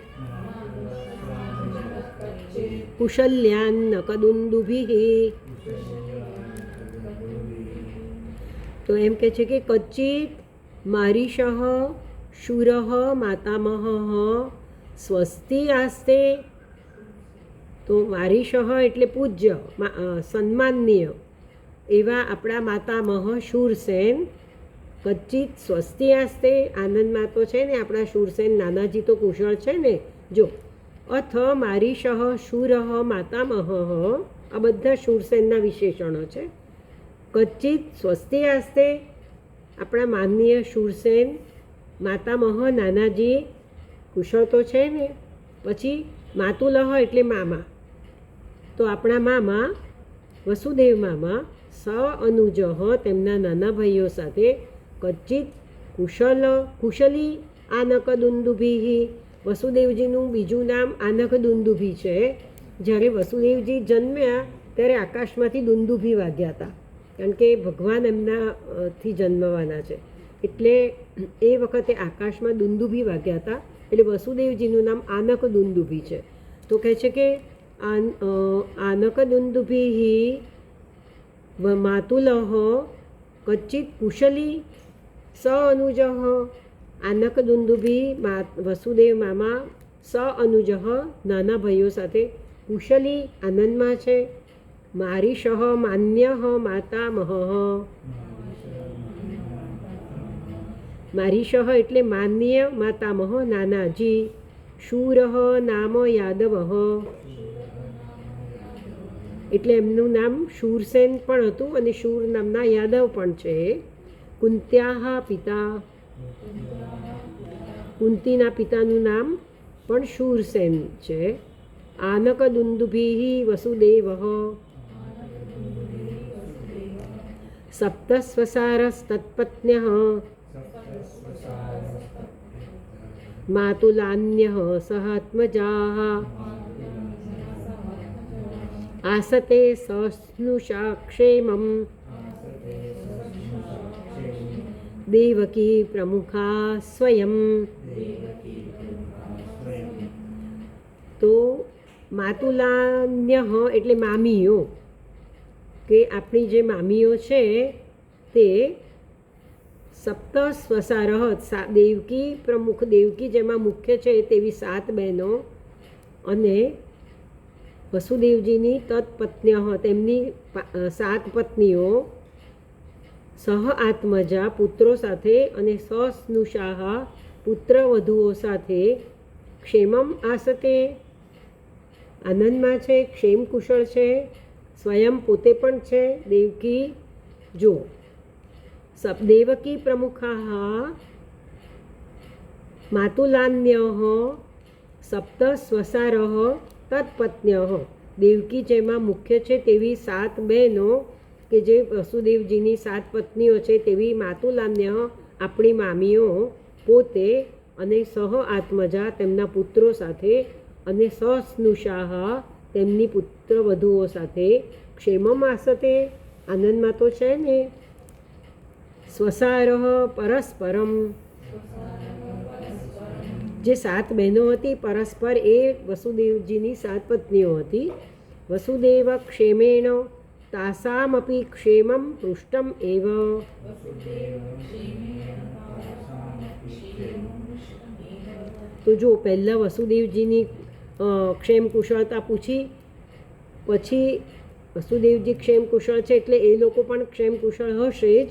કુશલ્યાન્ન કદુંદુભિઃ. તો એમ કહે છે કે કચ્ચિત મારીશઃ શૂરઃ માતામહઃ સ્વસ્તિ આસ્તે. તો મારીશઃ એટલે પૂજ્ય સન્માનનીય એવા આપણા માતામહ શૂરસેન. કચ્ચિત સ્વસ્તિ આસ્તે આનંદમાં તો છે ને આપણા શૂરસેન નાનાજી તો કુશળ છે ને. જો અથ મારીશઃ શૂરઃ માતામહ આ બધા શૂરસેનના વિશેષણો છે. કચ્ચિત સ્વસ્તિ આસ્તે આપણા માનનીય શૂરસેન માતામહ નાનાજી કુશળ તો છે ને. પછી માતુલહ એટલે મામા, તો આપણા મામા વસુદેવ મામા સ અનુજઃ તેમના નાના ભાઈઓ સાથે કચ્ચિત કુશલી આનકદુંદુભિઃ. વસુદેવજીનું બીજું નામ આનકદુંદુભી છે. જ્યારે વસુદેવજી જન્મ્યા ત્યારે આકાશમાંથી દુંદુભી વાગ્યા હતા, કારણ કે ભગવાન એમનાથી જન્મવાના છે. એટલે એ વખતે આકાશમાં દુંદુભી વાગ્યા હતા, એટલે વસુદેવજીનું નામ આનકદુંદુભી છે. તો કહે છે કે આનકદુંદુભિઃ માતુલઃ કચ્ચિત કુશલી સ અનુજઃ. આનકદુંદુભી વસુદેવ મામા સ અનુજઃ નાના ભાઈઓ સાથે કુશલી આનંદમાં છે. મારીશઃ માન્યઃ માતામહઃ. મારીશઃ એટલે માન્ય માતામહ નાનાજી. શૂરઃ નામ યાદવઃ એટલે એમનું નામ શૂરસેન પણ હતું અને શૂર નામના યાદવ પણ છે. કુંત્યાહ પિતા કુંતીના પિતાનું નામ પણ શૂરસેન છે. આનક દુંદુભિ વસુદેવ સપ્તસ્વસારસ્તત્પત્ન્ય માતુલાન્ય સહાત્મજા આસતે સસ્નુષા ક્ષેમં દેવકી પ્રમુખા સ્વયં. તો માતુલાન્ય એટલે મામીઓ, કે આપણી જે મામીઓ છે તે સપ્ત સ્વસારહ દેવકી પ્રમુખ, દેવકી જેમાં મુખ્ય છે તેવી 7 બહેનો અને વસુદેવજીની તત્પત્ન્ય તેમની 7 પત્નીઓ સહ આત્મજા પુત્રો સાથે અને સસ્નુષાહ પુત્ર વધુઓ સાથે ક્ષેમમ આસતે આનંદમાં છે, ક્ષેમ કુશળ છે, સ્વયં પોતે પણ છે. દેવકી જો દેવકી પ્રમુખા માતુલાન્ય સપ્ત સ્વસારહ તત્પત્ન્ય. દેવકી જેમાં મુખ્ય છે તેવી 7 બહેનો કે જે વસુદેવજીની 7 પત્નીઓ છે તેવી માતુલાન્ય આપણી મામીઓ પોતે અને સહ આત્મજા તેમના પુત્રો સાથે અને સસ્નુષાહ તેમની પુત્ર વધુઓ સાથે ક્ષેમમ આસતે આનંદમાં તો છે ને. સ્વસારહ પરસ્પરમ જે 7 બહેનો હતી પરસ્પર એ વસુદેવજીની 7 પત્નીઓ હતી. વસુદેવ ક્ષેમેણ તાસામપી ક્ષેમમ પૃષ્ટમ એવ. તો જો પહેલાં વસુદેવજીની ક્ષેમ કુશળતા પૂછી, પછી વસુદેવજી ક્ષેમ કુશળ છે એટલે એ લોકો પણ ક્ષેમ કુશળ હશે જ.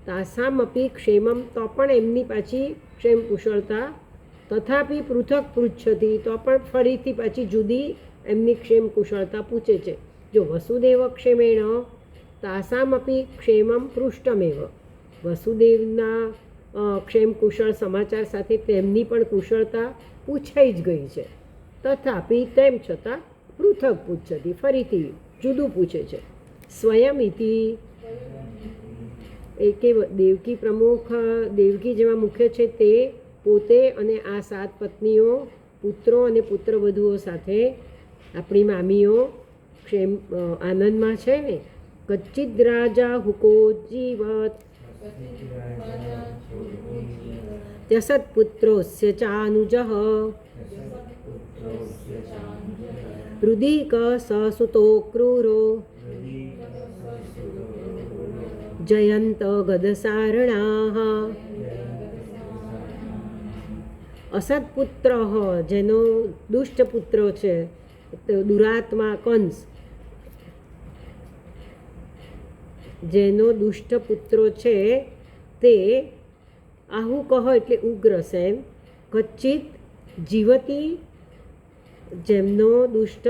તાસામપી ક્ષેમમ તો પણ એમની પાછી ક્ષેમ કુશળતા, તથાપી પૃથક પૃચ્છતી તો પણ ફરીથી પાછી જુદી એમની ક્ષેમ કુશળતા પૂછે છે. જો વસુદેવ ક્ષેમેણ તાસામપી ક્ષેમમ પૃષ્ટમેવ, વસુદેવના ક્ષેમ કુશળ સમાચાર સાથે તેમની પણ કુશળતા પૂછાઈ જ ગઈ છે. તથાપી તેમ છતાં પૃથક પૂછતી ફરીથી જુદું પૂછે છે. સ્વયમિતિ એ કે દેવકી પ્રમુખ, દેવકી જેમાં મુખ્ય છે તે પોતે અને આ 7 પત્નીઓ પુત્રો અને પુત્રવધુઓ સાથે આપણી મામીઓ ક્ષેમ આનંદમાં છે ને. કચ્ચિદ રાજા હુકો જીવત ત્યસત પુત્રોસ્ય ચાનુજઃ રુદિક સસુતો ક્રૂરો જયંત ગદસારણાઃ. અસત્પુત્ર જેનો દુષ્ટ પુત્ર છે, દુરાત્મા કંસ, જેનો દુષ્ટ પુત્રો છે તે આહુકહ એટલે ઉગ્રસેન, કચ્ચિત જીવતી જેમનો દુષ્ટ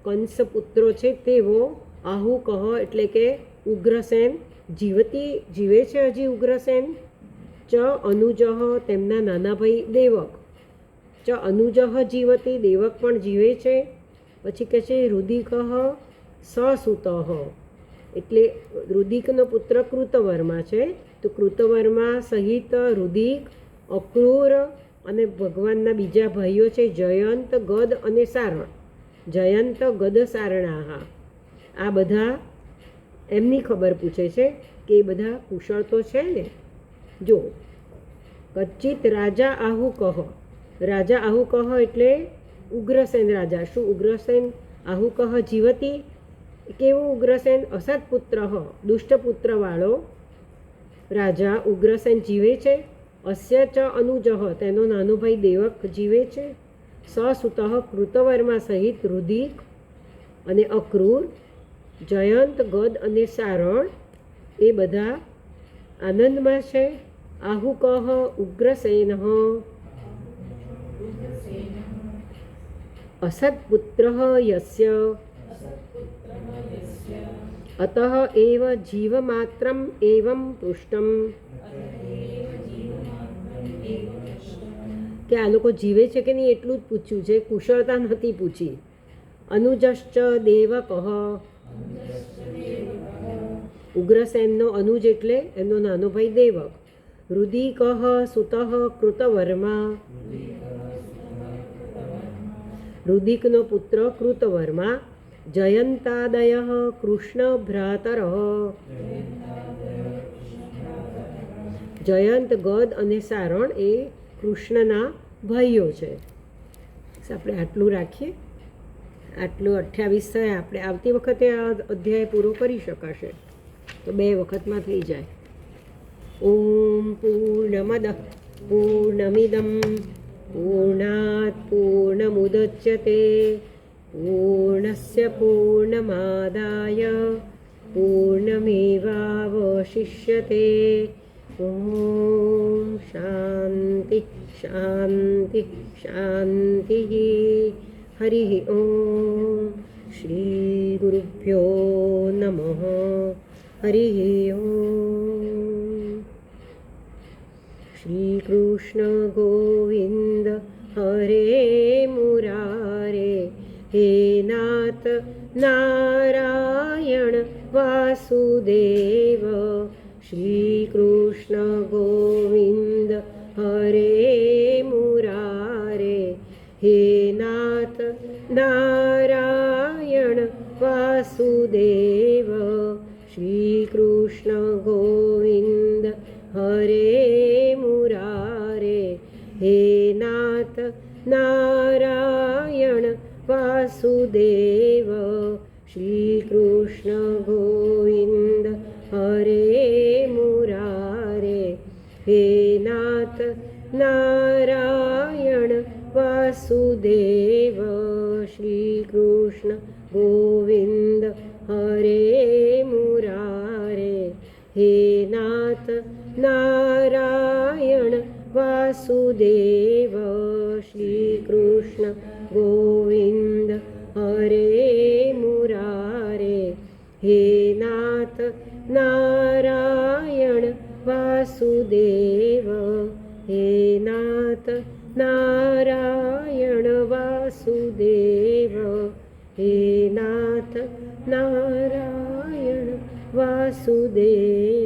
કંસ પુત્રો છે તેવો આહુકહ એટલે કે ઉગ્રસેન જીવતી જીવે છે હજી ઉગ્રસેન. ચ અનુજઃ તેમના નાના ભાઈ દેવક, ચ અનુજઃ જીવતી દેવક પણ જીવે છે. પછી કહે છે રુદિકઃ સસુતઃ એટલે રુદિકનો પુત્ર કૃતવર્મા છે, તો કૃતવર્મા સહિત રુદિક, અક્રૂર અને ભગવાનના બીજા ભાઈઓ છે જયંત, ગદ અને સારણ. જયંત ગદ સારણાહ આ બધા એમની ખબર પૂછે છે કે એ બધા કુશળ તો છે ને. જો કચ્ચિત રાજા આહુકહ, રાજા આહુકહ એટલે ઉગ્રસેન રાજા. શું ઉગ્રસેન આહુકહ જીવતી, કેવું ઉગ્રસેન? અસત્પુત્ર દુષ્ટ પુત્રવાળો રાજા ઉગ્રસેન જીવે છે. અસ્ય ચ અનુજઃ તેનો નાનો ભાઈ દેવક જીવે છે. સસુતઃ કૃતવર્મા સહિત રુદિક અને અક્રૂર, જયંત, ગદ અને સારણ એ બધા આનંદમાં છે. આહુકઃ ઉગ્રસેન અસત્પુત્ર યસ્ય અતઃ એવ જીવમાત્રમ એવં પૃષ્ટમ. કે આ લોકો જીવે છે કે નહીં એટલું જ પૂછ્યું છે, કુશળતા નથી પૂછી. અનુજશ્ચ દેવ કહ, ઉગ્રસેનનો અનુજ એટલે એમનો નાનો ભાઈ દેવક. રુદિ કહ સુત કૃતવર્મા, રુદિકનો પુત્ર કૃતવર્મા. જયંતાદય કૃષ્ણ ભ્રાતર, જયંત, ગદ અને સારણ એ કૃષ્ણના ભાઈઓ છે. આપણે આટલું રાખીએ. આટલું 28 થાય. આપણે આવતી વખતે આ અધ્યાય પૂરો કરી શકાશે તો 2 વખતમાં થઈ જાય. ઓમ પૂર્ણમદ પૂર્ણમિદમ પૂર્ણાત પૂર્ણમુદચ્યતે પૂર્ણસ્ય પૂર્ણમાદાય પૂર્ણમેવાવશિષ્યતે. ઓમ શાંતિ શાંતિ શાંતિ. હરિ ઓમ. શ્રી ગુરુભ્યો નમઃ. હરિ ઓમ. શ્રી કૃષ્ણ ગોવિંદ હરે મુરારે, હે નાથ નારાયણ વાસુદેવ. શ્રી કૃષ્ણ ગોવિંદ હરે મુરારે, હે નાથ નારાયણ વાસુદેવ. શ્રી કૃષ્ણ ગોવિંદ હરે મુરારે, હે નાથ નારાયણ વાસુદેવ. શ્રી કૃષ્ણ ગોવિંદ હરે મુરારે, હે નાથ નારાયણ વાસુદેવ. શ્રી કૃષ્ણ ગોવિંદ હરે મુરારે, હે નાથ નારાયણ વાસુદેવ. શ્રી કૃષ્ણ ગોવિંદ હરે મુરારે, હે નાથ નારાયણ વાસુદેવ. હે નાથ નારાયણ વાસુદેવ. હે નાથ નારાયણ વાસુદેવ.